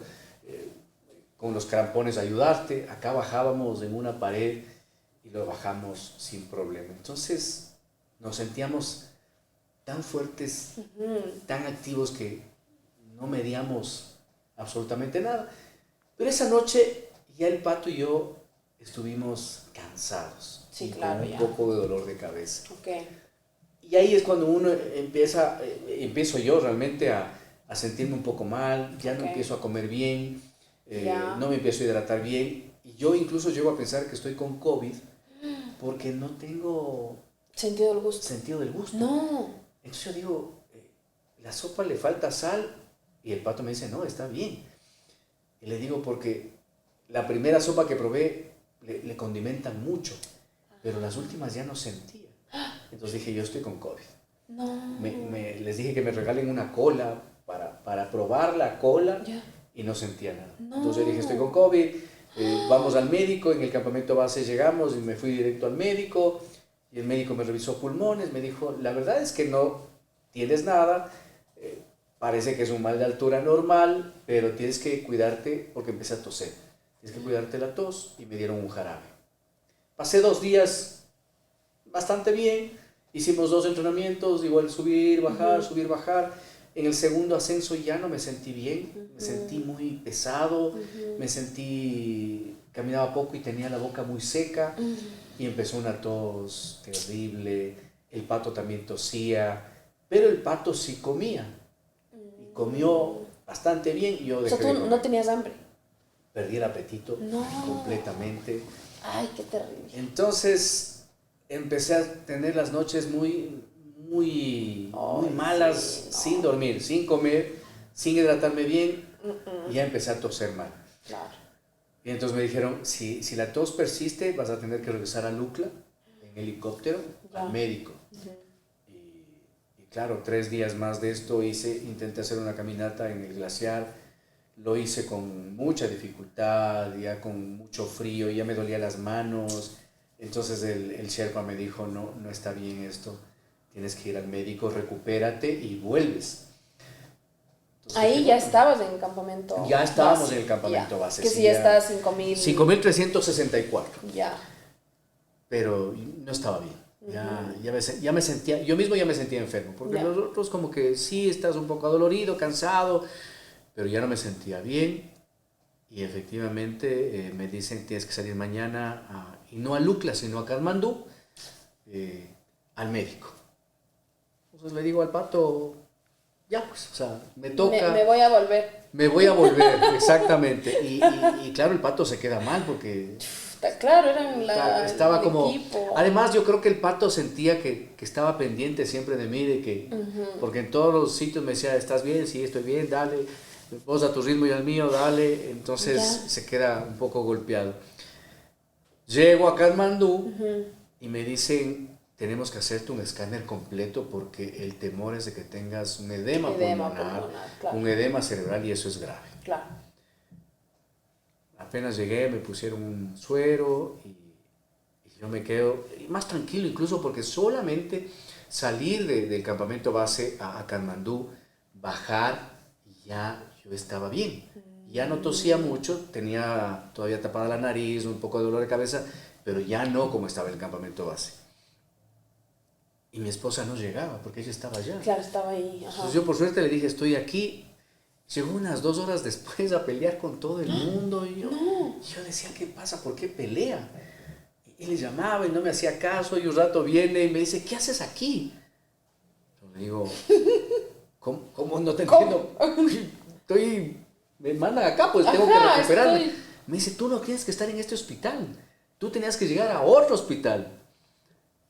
con los crampones ayudarte. Acá bajábamos en una pared y lo bajamos sin problema. Entonces nos sentíamos tan fuertes, tan activos que no medíamos absolutamente nada. Pero esa noche ya el Pato y yo estuvimos cansados, Sí, y claro, con un ya. poco de dolor de cabeza. Ok. Y ahí es cuando uno empiezo yo realmente a sentirme un poco mal, ya no Ok. empiezo a comer bien, Ya. no me empiezo a hidratar bien, y yo incluso llego a pensar que estoy con COVID porque no tengo Sentido del gusto. sentido del gusto. No. Entonces yo digo, la sopa le falta sal, y el Pato me dice, no, está bien. Y le digo, porque la primera sopa que probé le condimentan mucho, pero las últimas ya no sentía. Entonces dije, yo estoy con COVID. No. Les dije que me regalen una cola para probar la cola, Ya. y no sentía nada. No. Entonces yo dije, estoy con COVID, vamos al médico. En el campamento base llegamos y me fui directo al médico, y el médico me revisó pulmones, me dijo, la verdad es que no tienes nada, parece que es un mal de altura normal, pero tienes que cuidarte porque empecé a toser. Tienes que cuidarte la tos, y me dieron un jarabe. Pasé 2 días bastante bien, hicimos 2 entrenamientos, igual subir, bajar, subir, bajar. En el segundo ascenso ya no me sentí bien, me sentí muy pesado, me sentí, caminaba poco y tenía la boca muy seca. y empezó una tos terrible, el pato también tosía, pero el pato sí comía, y comió bastante bien y yo O dejé sea, de tú comer. no tenías hambre. Perdí el apetito No. completamente. Ay, qué terrible. Entonces empecé a tener las noches muy Ay, malas, sí, no. sin dormir, sin comer, sin hidratarme bien, y ya empecé a toser mal. Claro. Y entonces me dijeron, si la tos persiste, vas a tener que regresar a Lucla en helicóptero Ya. al médico. Y claro, 3 días más de esto intenté hacer una caminata en el glaciar, lo hice con mucha dificultad, ya con mucho frío, ya me dolía las manos. Entonces el Sherpa me dijo, no está bien esto, tienes que ir al médico, recupérate y vuelves. Entonces, Ahí ya estabas en el campamento. ya estábamos base. en el campamento Ya. base. Que sí, si ya estás 5.000. 5.364, Ya. pero no estaba bien. Ya me sentía, yo mismo ya me sentía enfermo, porque Ya. los otros como que sí estás un poco adolorido, cansado, pero ya no me sentía bien. Y efectivamente me dicen tienes que salir mañana, y no a Lucla, sino a Katmandú, al médico. Entonces le digo al pato, ya pues, o sea, me toca. Me voy a volver. Me voy a volver, exactamente. Y claro, el pato se queda mal porque Claro, eran estaba el como... equipo. Además, yo creo que el pato sentía que estaba pendiente siempre de mí, porque en todos los sitios me decía, ¿estás bien? Sí, estoy bien, dale. Vos a tu ritmo y al mío, dale. Entonces Ya. se queda un poco golpeado. Llego a Katmandú y me dicen, tenemos que hacerte un escáner completo porque el temor es de que tengas un edema pulmonar, claro. un edema cerebral, y eso es grave. Claro. Apenas llegué, me pusieron un suero y yo me quedo más tranquilo, incluso porque solamente salir del campamento base a Katmandú, bajar, y ya yo estaba bien. Ya no tosía mucho, tenía todavía tapada la nariz, un poco de dolor de cabeza, pero ya no como estaba en el campamento base. Y mi esposa no llegaba porque ella estaba allá. Claro, estaba ahí. Ajá. Entonces yo por suerte le dije, estoy aquí. Llegó unas 2 horas después a pelear con todo el mundo y yo decía, ¿qué pasa? ¿Por qué pelea? Y le llamaba y no me hacía caso, y un rato viene y me dice, ¿qué haces aquí? Yo le digo, ¿cómo no te entiendo? Me mandan acá, pues tengo que recuperarme. Me dice, tú no tienes que estar en este hospital, tú tenías que llegar a otro hospital.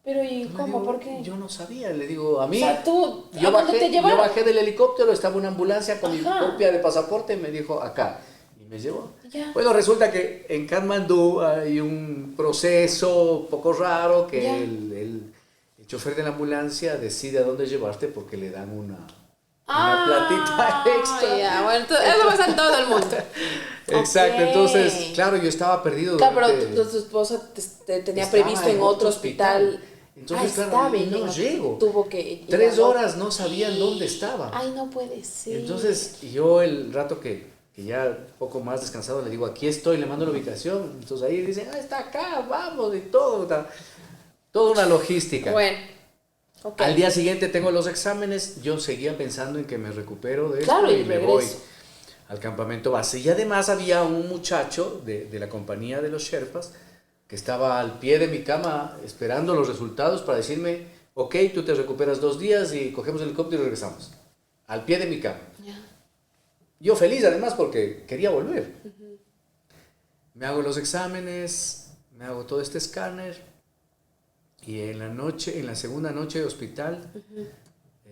Pero ¿y Yo le cómo? digo, ¿Por qué? yo no sabía, le digo, a mí... O sea, tú, Yo ¿a dónde te yo llevaron? bajé del helicóptero, estaba una ambulancia con mi Ajá. copia de pasaporte y me dijo, acá. Y me llevó. Ya. Bueno, resulta que en Katmandú hay un proceso poco raro que Ya. el chofer de la ambulancia decide a dónde llevarte porque le dan una platita extra. Ya, bueno, eso pasa en todo el mundo. Exacto, Ok. entonces, claro, yo estaba perdido. Claro, pero durante- tu esposa te tenía Estaba previsto en otro hospital. Entonces, claro, estaba y no en el- llego. Tuvo que 3 llegar. horas no sabían dónde estaba. Ay, no puede ser. Entonces, yo el rato que ya un poco más descansado le digo, aquí estoy, le mando la ubicación. Entonces ahí dicen, está acá, vamos, y todo. Toda una logística. Bueno, ok. Al día siguiente tengo los exámenes, yo seguía pensando en que me recupero de esto Claro, y y me voy regreso. al campamento base. Y además había un muchacho de la compañía de los Sherpas que estaba al pie de mi cama esperando los resultados para decirme, ok, tú te recuperas 2 días y cogemos el helicóptero y regresamos. Al pie de mi cama. Ya. Yo feliz además porque quería volver. Me hago los exámenes, me hago todo este escáner y en la segunda noche de hospital,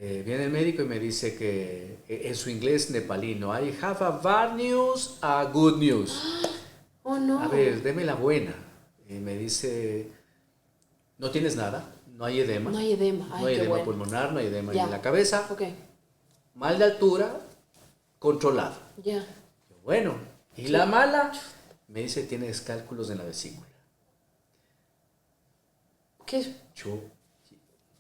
viene el médico y me dice que en su inglés nepalino, I have a bad news, a good news. Oh, no. A ver, deme la buena. Y me dice, no tienes nada, no hay edema. No hay edema. Ay, no hay qué edema bueno. pulmonar, no hay edema Ya. en la cabeza. Ok, Mal de altura, controlado. ya. Bueno, y la mala, me dice, tienes cálculos en la vesícula. ¿Qué? Yo,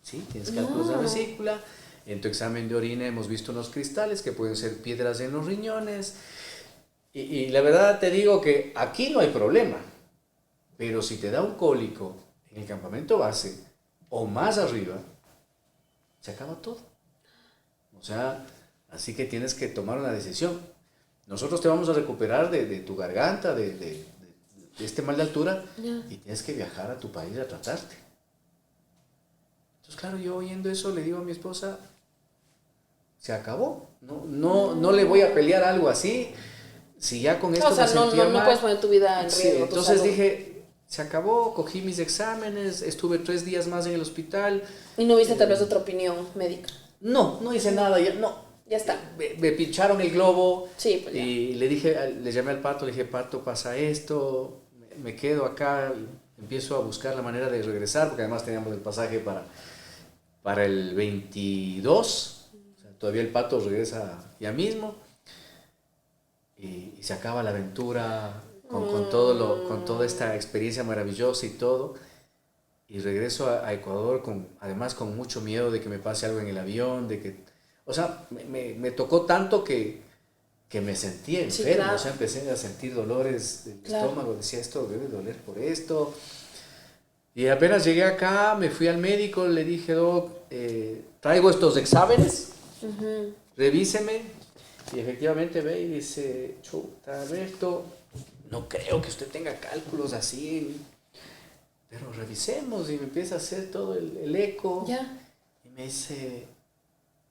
sí, tienes cálculos en la vesícula. En tu examen de orina hemos visto unos cristales que pueden ser piedras en los riñones. Y la verdad te digo que aquí no hay problema. Pero si te da un cólico en el campamento base o más arriba, se acaba todo. O sea, así que tienes que tomar una decisión. Nosotros te vamos a recuperar de tu garganta, este mal de altura Ya. y tienes que viajar a tu país a tratarte. Entonces, claro, yo oyendo eso le digo a mi esposa, se acabó, no le voy a pelear algo así, si ya con esto O sea, me no sentía mal. puedes poner tu vida en Sí, riesgo. Tu entonces salud. dije, se acabó, cogí mis exámenes, estuve 3 días más en el hospital. Y no viste tal vez otra opinión médica. No hice nada, Ya está. me pincharon el globo. Sí, pues ya. Y le llamé al Pato, le dije, Pato, pasa esto, me quedo acá, y empiezo a buscar la manera de regresar, porque además teníamos el pasaje para el 22, o sea, todavía el Pato regresa ya mismo, y se acaba la aventura con toda esta experiencia maravillosa y todo, y regreso a Ecuador además con mucho miedo de que me pase algo en el avión, o sea, me tocó tanto que me sentí enfermo, Sí, claro. o sea, empecé a sentir dolores del estómago, decía, esto debe doler por esto. Y apenas llegué acá, me fui al médico, le dije, Doc, traigo estos exámenes, revíseme. Y efectivamente ve y dice, chuta, Alberto, no creo que usted tenga cálculos así, pero revisemos. Y me empieza a hacer todo el eco. Ya. Y me dice,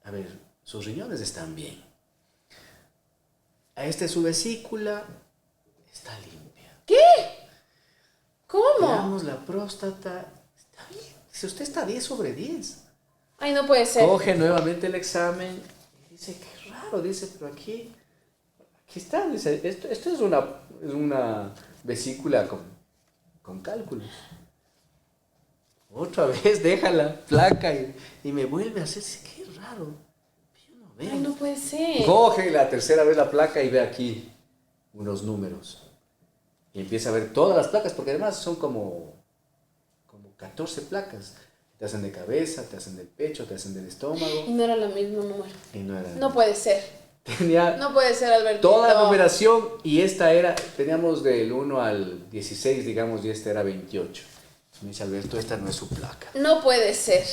a ver, sus riñones están bien. Su vesícula está limpia. ¿Cómo? Veamos la próstata, está bien. Dice, usted está 10/10. Ay, no puede ser. Coge nuevamente el examen y dice, qué raro, dice, pero aquí está, dice, esto es una vesícula con cálculos. Otra vez deja la placa y me vuelve a hacer, dice, qué raro. Yo no veo. Ay, no puede ser. Coge la tercera vez la placa y ve aquí unos números. Y empieza a ver todas las placas, porque además son como 14 placas. Te hacen de cabeza, te hacen del pecho, te hacen del estómago. Y no era el mismo número. Y no era. No puede ser. Tenía No puede ser, Alberto. toda la numeración y teníamos del 1 al 16, digamos, y esta era 28. Me dice, Alberto, esta no es su placa. No puede ser.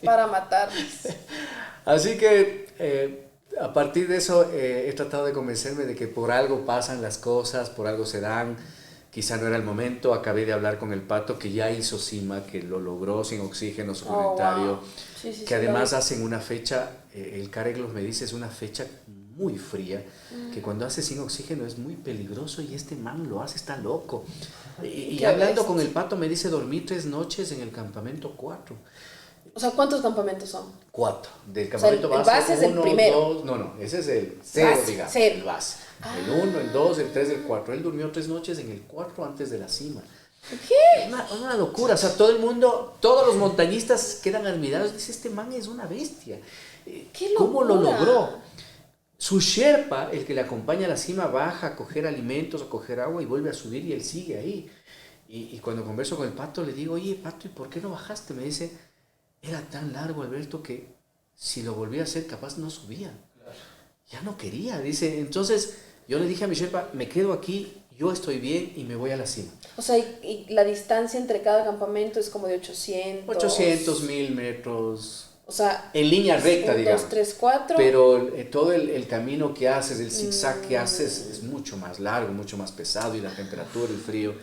Para matarnos. Así que a partir de eso he tratado de convencerme de que por algo pasan las cosas, por algo se dan. Quizá no era el momento. Acabé de hablar con el Pato que ya hizo cima, que lo logró sin oxígeno suplementario, Wow. Sí, que además hacen una fecha, el Careglos me dice, es una fecha muy fría, que cuando hace sin oxígeno es muy peligroso y este man lo hace, está loco. Y hablando con el Pato me dice, dormí 3 noches en el campamento 4. O sea, ¿cuántos campamentos son? 4. Del campamento el base, base es el 1, primero. 2, no, ese es el 0, Base, digamos, cero. el base. El 1, el 2, el 3, el 4. Él durmió 3 noches en el 4 antes de la cima. ¿Qué? Una locura, o sea, todo el mundo, todos los montañistas quedan admirados, dice, este man es una bestia. ¡Qué ¿Cómo lo locura! logró? Su Sherpa, el que le acompaña a la cima, baja a coger alimentos, a coger agua y vuelve a subir y él sigue ahí. Y cuando converso con el Pato le digo, oye, Pato, ¿y por qué no bajaste? Me dice, era tan largo, Alberto, que si lo volvía a hacer, capaz no subía. Claro. Ya no quería, dice. Entonces yo le dije a mi Sherpa, me quedo aquí, yo estoy bien y me voy a la cima. O sea, y la distancia entre cada campamento es como de 800. 800, 1000 metros. O sea, en línea recta, 1, digamos. 2, 3, 4. Pero todo el camino que haces, el zigzag que haces, es mucho más largo, mucho más pesado, y la temperatura, el frío.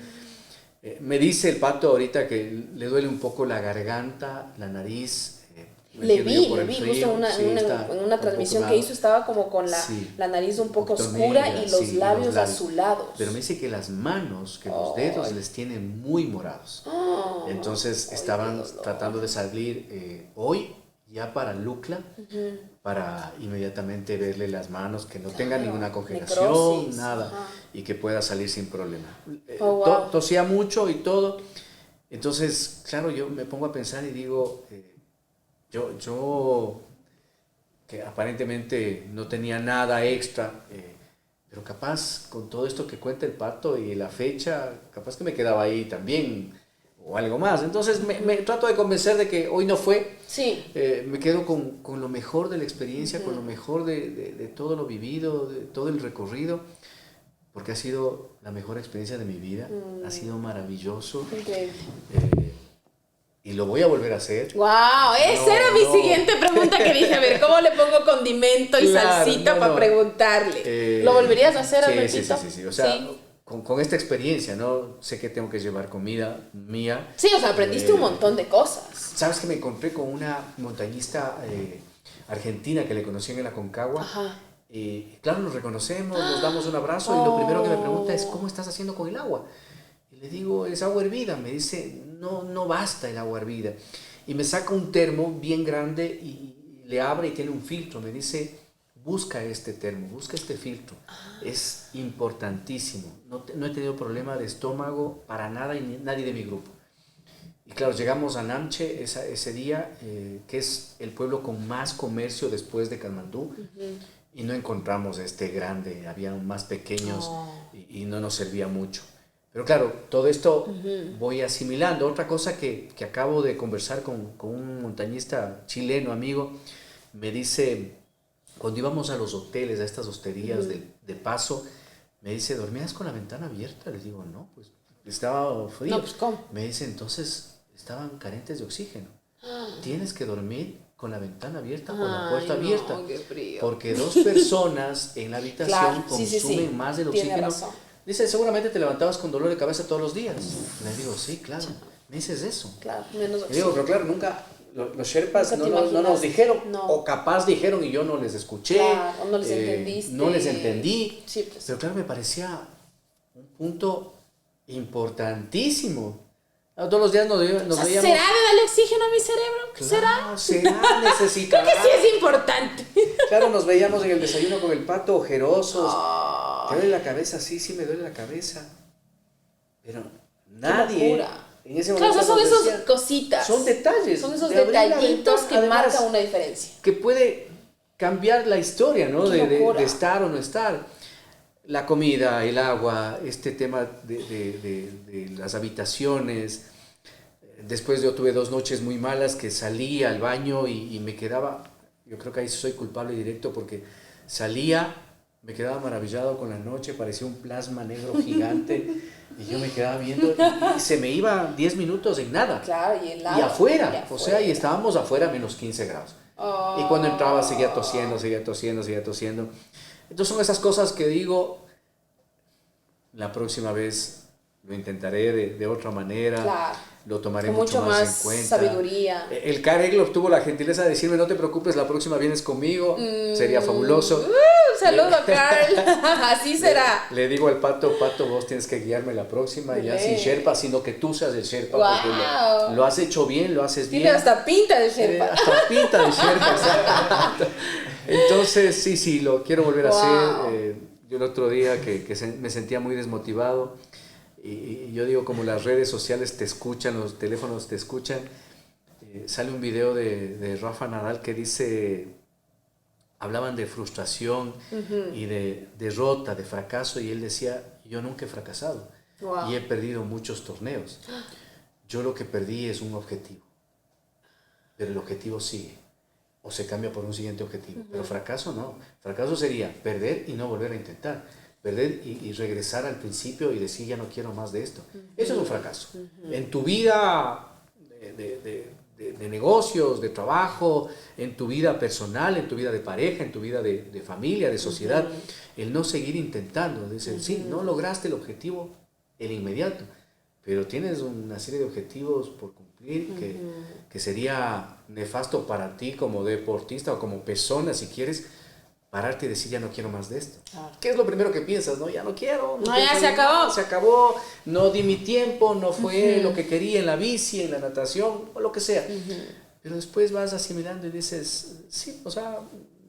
Me dice el Pato ahorita que le duele un poco la garganta, la nariz. Le vi, frío. justo en una transmisión que hizo, estaba como con la nariz un poco oscura negra, y los labios azulados. Pero me dice que las manos, que los dedos les tienen muy morados. Entonces estaban tratando de salir hoy ya para Lucla, para inmediatamente verle las manos, que no tenga ninguna congelación, necrosis, nada, y que pueda salir sin problema. Wow. Tosía mucho y todo. Entonces, claro, yo me pongo a pensar y digo, yo que aparentemente no tenía nada extra, pero capaz con todo esto que cuenta el Pato y la fecha, capaz que me quedaba ahí también o algo más. Entonces me trato de convencer de que hoy no fue. Sí. Me quedo con lo mejor de la experiencia, con lo mejor de todo lo vivido, de todo el recorrido, porque ha sido la mejor experiencia de mi vida. Ha sido maravilloso. Increíble. Y lo voy a volver a hacer. ¡Wow! Esa era mi siguiente pregunta que dije. A ver, ¿cómo le pongo condimento y salsita para preguntarle? ¿Lo volverías a hacer, Albertito? Sí. O sea, con esta experiencia, ¿no? Sé que tengo que llevar comida mía. Sí, o sea, aprendiste un montón de cosas. ¿Sabes que me encontré con una montañista argentina que le conocí en el Aconcagua? Ajá. Y claro, nos reconocemos, nos damos un abrazo y lo primero que me pregunta es, ¿cómo estás haciendo con el agua? Y le digo, es agua hervida. Me dice, no, no basta el agua hervida. Y me saca un termo bien grande y le abre y tiene un filtro. Me dice, busca este termo, busca este filtro. Es importantísimo. No he tenido problema de estómago para nada y nadie de mi grupo. Y claro, llegamos a Namche ese día, que es el pueblo con más comercio después de Katmandú. Y no encontramos este grande, había más pequeños y no nos servía mucho. Pero claro, todo esto voy asimilando. Otra cosa que acabo de conversar con un montañista chileno, amigo, me dice, cuando íbamos a los hoteles, a estas hosterías de paso, me dice, ¿dormías con la ventana abierta? Les digo, no, pues estaba frío. No, pues ¿cómo? Me dice, entonces estaban carentes de oxígeno. Tienes que dormir con la ventana abierta, con la puerta abierta. Qué frío. Porque 2 personas en la habitación Claro, consumen más del Tiene oxígeno. razón. Dice, seguramente te levantabas con dolor de cabeza todos los días. Le digo, sí, claro. Me dices eso. Claro, menos Le digo, pero claro, nunca, los Sherpas no nos dijeron, no. o capaz dijeron y yo no les escuché. Claro, o no les entendiste. No les entendí. Sí, pues. Pero claro, me parecía un punto importantísimo. Todos los días nos veíamos. ¿Será de darle oxígeno a mi cerebro? Claro, ¿Será? necesitará. Creo que sí es importante. Claro, nos veíamos en el desayuno con el pato, ojerosos. ¿Te duele la cabeza? Sí, me duele la cabeza. Pero nadie en ese momento. Claro, son nos esas decía, cositas. son detalles. Son esos de abrir la detallitos ventana, que además, marcan una diferencia. que puede cambiar la historia, ¿no? De estar o no estar. La comida, el agua, este tema de las habitaciones. Después yo tuve 2 noches muy malas que salí al baño y me quedaba, yo creo que ahí soy culpable directo porque salía, me quedaba maravillado con la noche, parecía un plasma negro gigante y yo me quedaba viendo y se me iba 10 minutos en nada. Claro, y helado. Y afuera, o sea, y estábamos afuera a menos 15 grados. Y cuando entraba seguía tosiendo. Entonces son esas cosas que digo, la próxima vez lo intentaré de otra manera. Claro. Lo tomaré con mucho más en cuenta. Sabiduría. El Careg tuvo la gentileza de decirme, no te preocupes, la próxima vienes conmigo. Sería fabuloso. Saludo, Carl. Así será. Le digo al Pato, vos tienes que guiarme la próxima, ya sin Sherpa, sino que tú seas el Sherpa. Wow. Porque lo has hecho bien, lo haces bien. Tiene hasta pinta de Sherpa. Hasta pinta de Sherpa. Entonces, sí, lo quiero volver a hacer. Yo el otro día que me sentía muy desmotivado, y yo digo, como las redes sociales te escuchan, los teléfonos te escuchan, sale un video de Rafa Nadal que dice, hablaban de frustración y de derrota, de fracaso, y él decía, yo nunca he fracasado y he perdido muchos torneos. Yo lo que perdí es un objetivo, pero el objetivo sigue, o se cambia por un siguiente objetivo, pero fracaso no. Fracaso sería perder y no volver a intentar. Perder y regresar al principio y decir, ya no quiero más de esto. Eso es un fracaso. En tu vida de negocios, de trabajo, en tu vida personal, en tu vida de pareja, en tu vida de familia, de sociedad, el no seguir intentando. Dicen, sí, no lograste el objetivo el inmediato, pero tienes una serie de objetivos por cumplir que sería nefasto para ti como deportista o como persona, si quieres pararte y decir, ya no quiero más de esto. Claro. ¿Qué es lo primero que piensas? No, ya no quiero. No, ya se acabó. Se acabó, no di mi tiempo, no fue lo que quería en la bici, en la natación, o lo que sea. Pero después vas asimilando y dices, sí, o sea,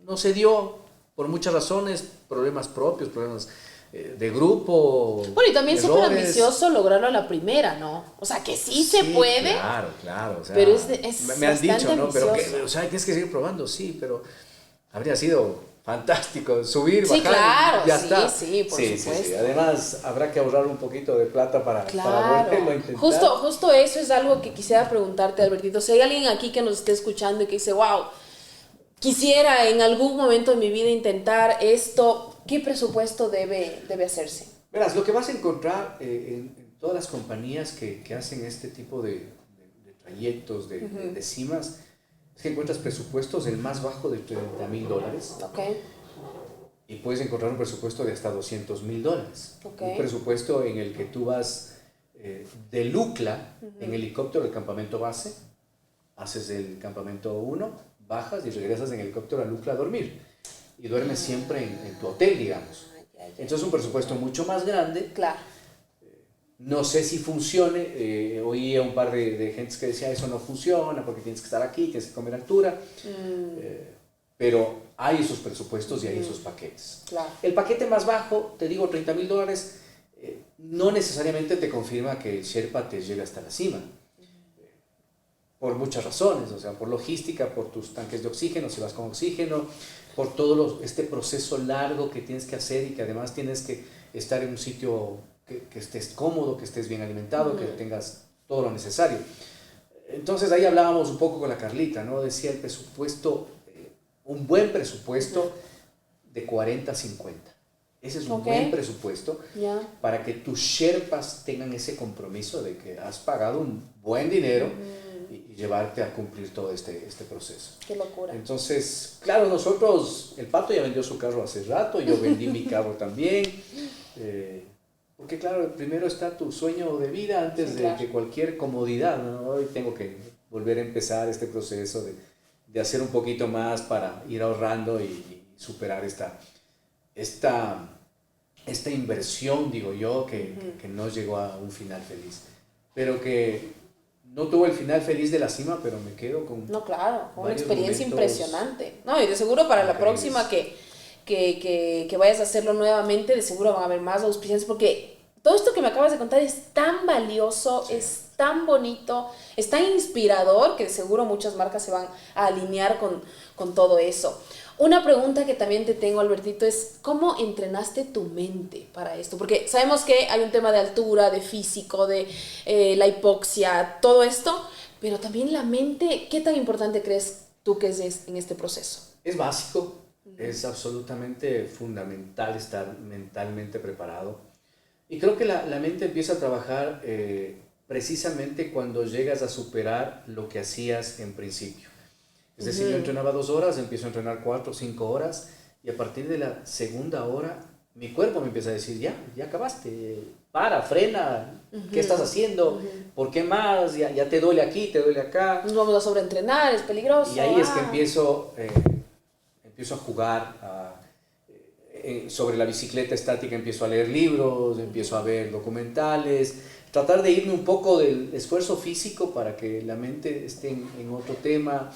no se dio por muchas razones, problemas propios, problemas de grupo. Bueno, y también errores. súper ambicioso lograrlo a la primera, ¿no? O sea, que sí se puede. Claro. O sea, pero es me han dicho, ¿no? ambicioso. Pero, o sea, tienes que seguir probando, sí, pero habría sido fantástico, subir, sí, bajar, claro, ya está. Sí, por supuesto. Sí. Además, habrá que ahorrar un poquito de plata para volverlo a intentar. Justo eso es algo que quisiera preguntarte, Albertito. Si hay alguien aquí que nos esté escuchando y que dice, wow, quisiera en algún momento de mi vida intentar esto, ¿qué presupuesto debe hacerse? Verás, lo que vas a encontrar en todas las compañías que hacen este tipo de trayectos, de cimas, es que encuentras presupuestos el más bajo de $30,000. Ok. y puedes encontrar un presupuesto de hasta $200,000. Okay. Un presupuesto en el que tú vas de Lucla en helicóptero al campamento base, haces el campamento 1, bajas y regresas en helicóptero a Lucla a dormir. Y duermes siempre en tu hotel, digamos. Entonces un presupuesto mucho más grande. Claro. No sé si funcione, oí a un par de gentes que decía eso no funciona porque tienes que estar aquí, tienes que comer altura, pero hay esos presupuestos y hay esos paquetes. Claro. El paquete más bajo, te digo $30,000, no necesariamente te confirma que el Sherpa te llegue hasta la cima, por muchas razones, o sea, por logística, por tus tanques de oxígeno, si vas con oxígeno, por todo este proceso largo que tienes que hacer y que además tienes que estar en un sitio que estés cómodo, que estés bien alimentado, que tengas todo lo necesario. Entonces ahí hablábamos un poco con la Carlita, ¿no? Decía el presupuesto, un buen presupuesto de 40-50. Ese es un buen presupuesto para que tus Sherpas tengan ese compromiso de que has pagado un buen dinero y llevarte a cumplir todo este proceso. Qué locura. Entonces, claro, nosotros, el Pato ya vendió su carro hace rato, yo vendí mi carro también. Porque claro, primero está tu sueño de vida antes de que cualquier comodidad, ¿no? Hoy tengo que volver a empezar este proceso de hacer un poquito más para ir ahorrando y superar esta inversión, digo yo, que no llegó a un final feliz. Pero que no tuvo el final feliz de la cima, pero me quedo con... No, claro, una experiencia impresionante. No, y de seguro para la próxima que vayas a hacerlo nuevamente, de seguro van a haber más auspiciantes, porque todo esto que me acabas de contar es tan valioso, es tan bonito, es tan inspirador, que de seguro muchas marcas se van a alinear con todo eso. Una pregunta que también te tengo, Albertito, es ¿cómo entrenaste tu mente para esto? Porque sabemos que hay un tema de altura, de físico, de la hipoxia, todo esto, pero también la mente, ¿qué tan importante crees tú que es en este proceso? Es básico, es absolutamente fundamental estar mentalmente preparado. Y creo que la mente empieza a trabajar precisamente cuando llegas a superar lo que hacías en principio. Es decir, yo entrenaba 2 horas, empiezo a entrenar 4 o 5 horas, y a partir de la segunda hora, mi cuerpo me empieza a decir, ya acabaste, para, frena, ¿qué estás haciendo? ¿Por qué más? Ya te duele aquí, te duele acá. Nos vamos a sobreentrenar, es peligroso. Y ahí es que empiezo a jugar sobre la bicicleta estática, empiezo a leer libros, empiezo a ver documentales, tratar de irme un poco del esfuerzo físico para que la mente esté en otro tema.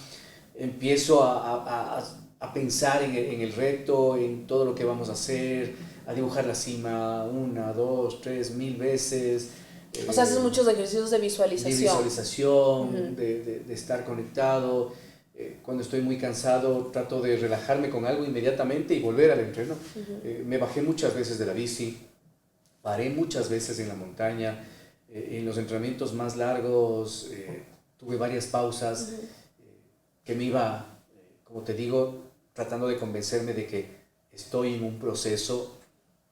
Empiezo a pensar en el reto, en todo lo que vamos a hacer, a dibujar la cima 1, 2, 3, 1000 veces. O sea, haces muchos ejercicios de visualización. De visualización, de estar conectado. Cuando estoy muy cansado, trato de relajarme con algo inmediatamente y volver al entreno. Me bajé muchas veces de la bici, paré muchas veces en la montaña. En los entrenamientos más largos tuve varias pausas. Que me iba, como te digo, tratando de convencerme de que estoy en un proceso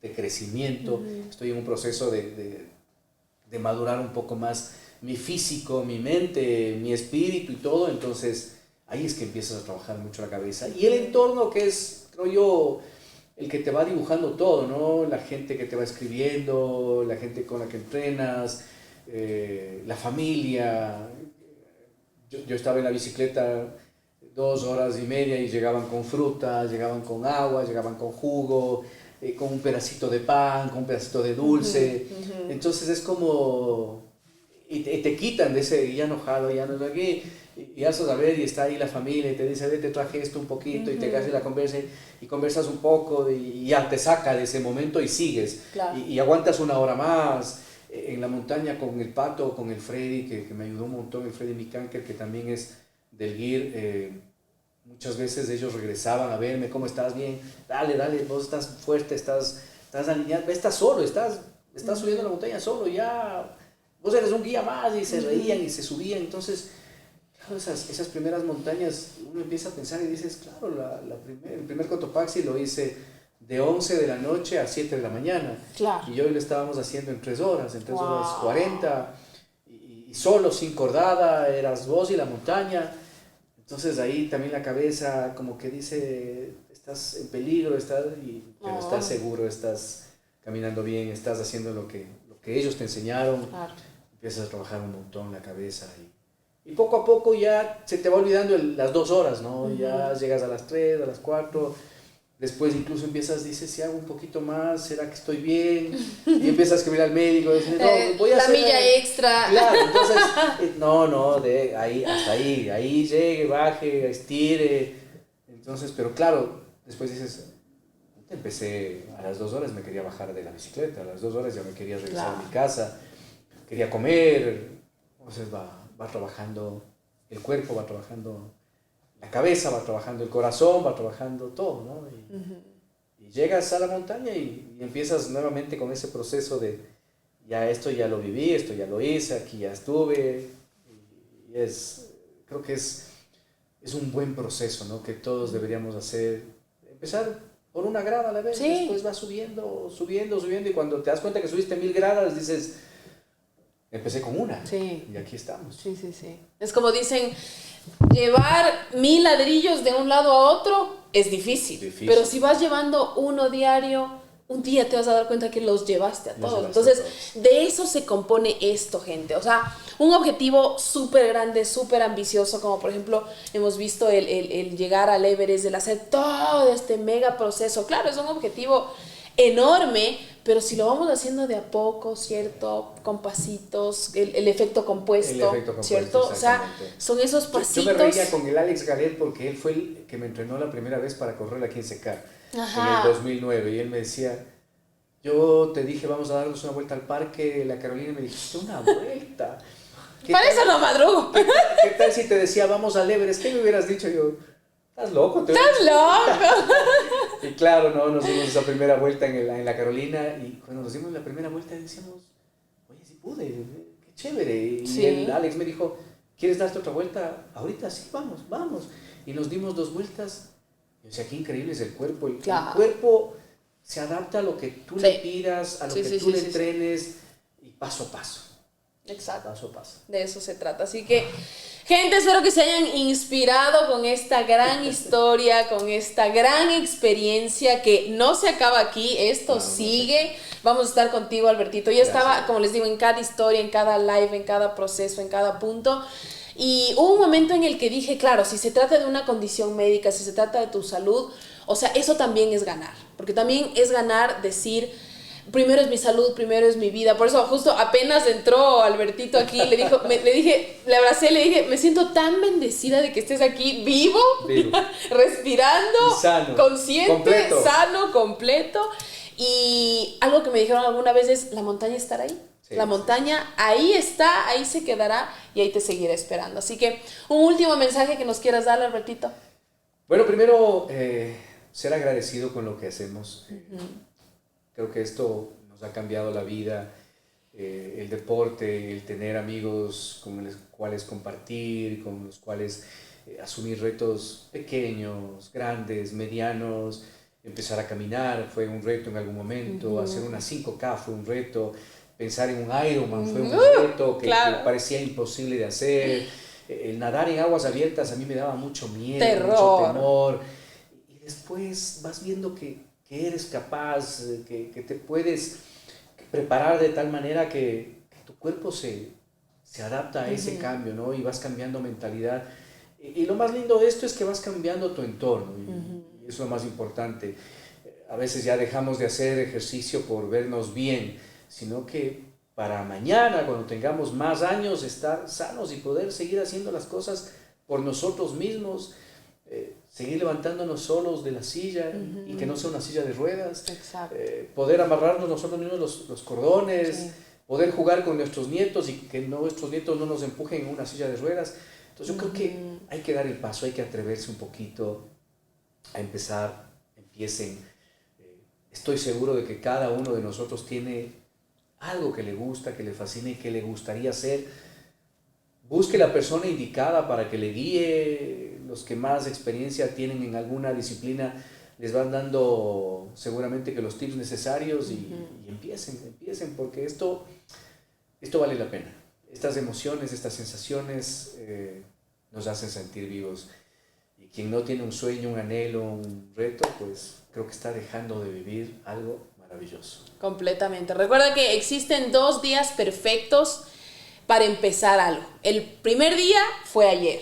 de crecimiento, estoy en un proceso de madurar un poco más mi físico, mi mente, mi espíritu y todo. Entonces ahí es que empiezas a trabajar mucho la cabeza. Y el entorno, que es, creo yo, el que te va dibujando todo, ¿no? La gente que te va escribiendo, la gente con la que entrenas, la familia. Yo estaba en la bicicleta 2 horas y media y llegaban con fruta, llegaban con agua, llegaban con jugo, con un pedacito de pan, con un pedacito de dulce. Entonces es como... Y te quitan de ese ya enojado, ya no sé qué, y haces a ver y está ahí la familia y te dice, te traje esto un poquito, y te hace la conversa y conversas un poco y ya te saca de ese momento y sigues. Claro. Y aguantas 1 hora más. En la montaña con el Pato, con el Freddy, que me ayudó un montón, el Freddy Micanker, que también es del GIR. Muchas veces ellos regresaban a verme, ¿cómo estás? Bien, dale, vos estás fuerte, estás alineado, estás solo, estás subiendo la montaña solo, ya, vos eres un guía más, y se reían y se subían. Entonces, claro, esas primeras montañas, uno empieza a pensar y dices, claro, el primer Cotopaxi lo hice de 11 de la noche a 7 de la mañana. Claro. Y hoy lo estábamos haciendo en 3 horas, en 3 horas 40, y solo, sin cordada, eras vos y la montaña. Entonces ahí también la cabeza como que dice, estás en peligro, pero estás seguro, estás caminando bien, estás haciendo lo que ellos te enseñaron. Claro. Empiezas a trabajar un montón la cabeza y poco a poco ya se te va olvidando las 2 horas, ¿no? Ya llegas a las 3, a las 4, después incluso dices, si hago un poquito más, ¿será que estoy bien? Y empiezas a escribir al médico, decir, no, voy a la hacer... milla extra. Claro, entonces, hasta ahí llegue, baje, estire. Entonces, pero claro, después dices, empecé a las 2 horas, me quería bajar de la bicicleta, a las 2 horas ya me quería regresar a mi casa, quería comer, entonces va trabajando el cuerpo, va trabajando la cabeza, va trabajando el corazón, va trabajando todo, ¿no? Y llegas a la montaña y empiezas nuevamente con ese proceso de, ya esto ya lo viví, esto ya lo hice, aquí ya estuve, y creo que es un buen proceso, ¿no? Que todos deberíamos hacer, empezar por una grada a la vez, después vas subiendo, y cuando te das cuenta que subiste 1000 gradas, dices, empecé con una, y aquí estamos. Sí. Es como dicen, llevar 1000 ladrillos de un lado a otro es difícil. Pero si vas llevando uno diario, un día te vas a dar cuenta que los llevaste a todos. Entonces, de eso se compone esto, gente. O sea, un objetivo súper grande, súper ambicioso, como por ejemplo hemos visto el llegar al Everest, el hacer todo este mega proceso. Claro, es un objetivo enorme, pero si lo vamos haciendo de a poco, ¿cierto? Con pasitos, el efecto compuesto, ¿cierto? O sea, son esos pasitos. Yo me reía con el Alex Galet porque él fue el que me entrenó la primera vez para correr aquí en Secar, en el 2009, y él me decía, yo te dije, vamos a darnos una vuelta al parque La Carolina, y me dijiste, una vuelta. Para eso no madrugo. ¿Qué tal si te decía, vamos al Everest? ¿Qué me hubieras dicho? Yo, ¿estás loco? ¡Estás loco! Y claro, ¿no? Nos dimos esa primera vuelta en la Carolina, y cuando nos dimos la primera vuelta decíamos, oye, sí pude, qué chévere. Y el Alex me dijo, ¿quieres darte otra vuelta? Ahorita sí, vamos. Y nos dimos 2 vueltas. O sea, qué increíble es el cuerpo. El cuerpo se adapta a lo que tú le pidas, a lo que tú le entrenes, y paso a paso. Exacto. Paso a paso. De eso se trata. Así que, gente, espero que se hayan inspirado con esta gran historia, con esta gran experiencia que no se acaba aquí, esto sigue. Vamos a estar contigo, Albertito. Yo estaba, como les digo, en cada historia, en cada live, en cada proceso, en cada punto. Y hubo un momento en el que dije, claro, si se trata de una condición médica, si se trata de tu salud, o sea, eso también es ganar. Porque también es ganar decir, primero es mi salud, primero es mi vida. Por eso justo apenas entró Albertito aquí, le abracé, le dije, me siento tan bendecida de que estés aquí vivo. Respirando, sano, consciente, completo. sano, completo. Y algo que me dijeron alguna vez es, la montaña estará ahí. La montaña ahí está, ahí se quedará y ahí te seguirá esperando. Así que un último mensaje que nos quieras dar, Albertito. Bueno, primero, ser agradecido con lo que hacemos. Creo que esto nos ha cambiado la vida, el deporte, el tener amigos con los cuales compartir, con los cuales asumir retos pequeños, grandes, medianos, empezar a caminar fue un reto en algún momento, hacer una 5K fue un reto, pensar en un Ironman fue un reto que parecía imposible de hacer, el nadar en aguas abiertas a mí me daba mucho miedo, mucho temor, y después vas viendo que eres capaz, que te puedes preparar de tal manera que tu cuerpo se adapta a ese cambio, ¿no? Y vas cambiando mentalidad. Y lo más lindo de esto es que vas cambiando tu entorno, y eso es lo más importante. A veces ya dejamos de hacer ejercicio por vernos bien, sino que para mañana, cuando tengamos más años, estar sanos y poder seguir haciendo las cosas por nosotros mismos, seguir levantándonos solos de la silla y que no sea una silla de ruedas, poder amarrarnos nosotros mismos los cordones, poder jugar con nuestros nietos y que nuestros nietos no nos empujen en una silla de ruedas. Entonces yo creo que hay que dar el paso, hay que atreverse un poquito a empezar, empiecen. Estoy seguro de que cada uno de nosotros tiene algo que le gusta, que le fascina y que le gustaría hacer. Busque la persona indicada para que le guíe. Los que más experiencia tienen en alguna disciplina les van dando seguramente que los tips necesarios y empiecen porque esto vale la pena. Estas emociones, estas sensaciones nos hacen sentir vivos. Y quien no tiene un sueño, un anhelo, un reto, pues creo que está dejando de vivir algo maravilloso. Completamente. Recuerda que existen 2 días perfectos para empezar algo. El primer día fue ayer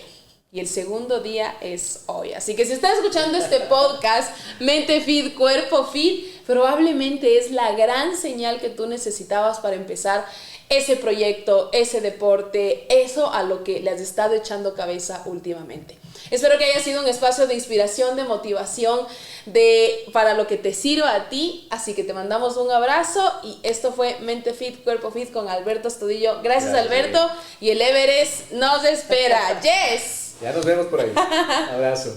y el segundo día es hoy. Así que si estás escuchando este podcast, Mente Fit, Cuerpo Fit, probablemente es la gran señal que tú necesitabas para empezar ese proyecto, ese deporte, eso a lo que le has estado echando cabeza últimamente. Espero que haya sido un espacio de inspiración, de motivación, para lo que te sirva a ti. Así que te mandamos un abrazo y esto fue Mente Fit, Cuerpo Fit con Alberto Astudillo. Gracias Alberto. Y el Everest nos espera. Yes. Ya nos vemos por ahí. Abrazo.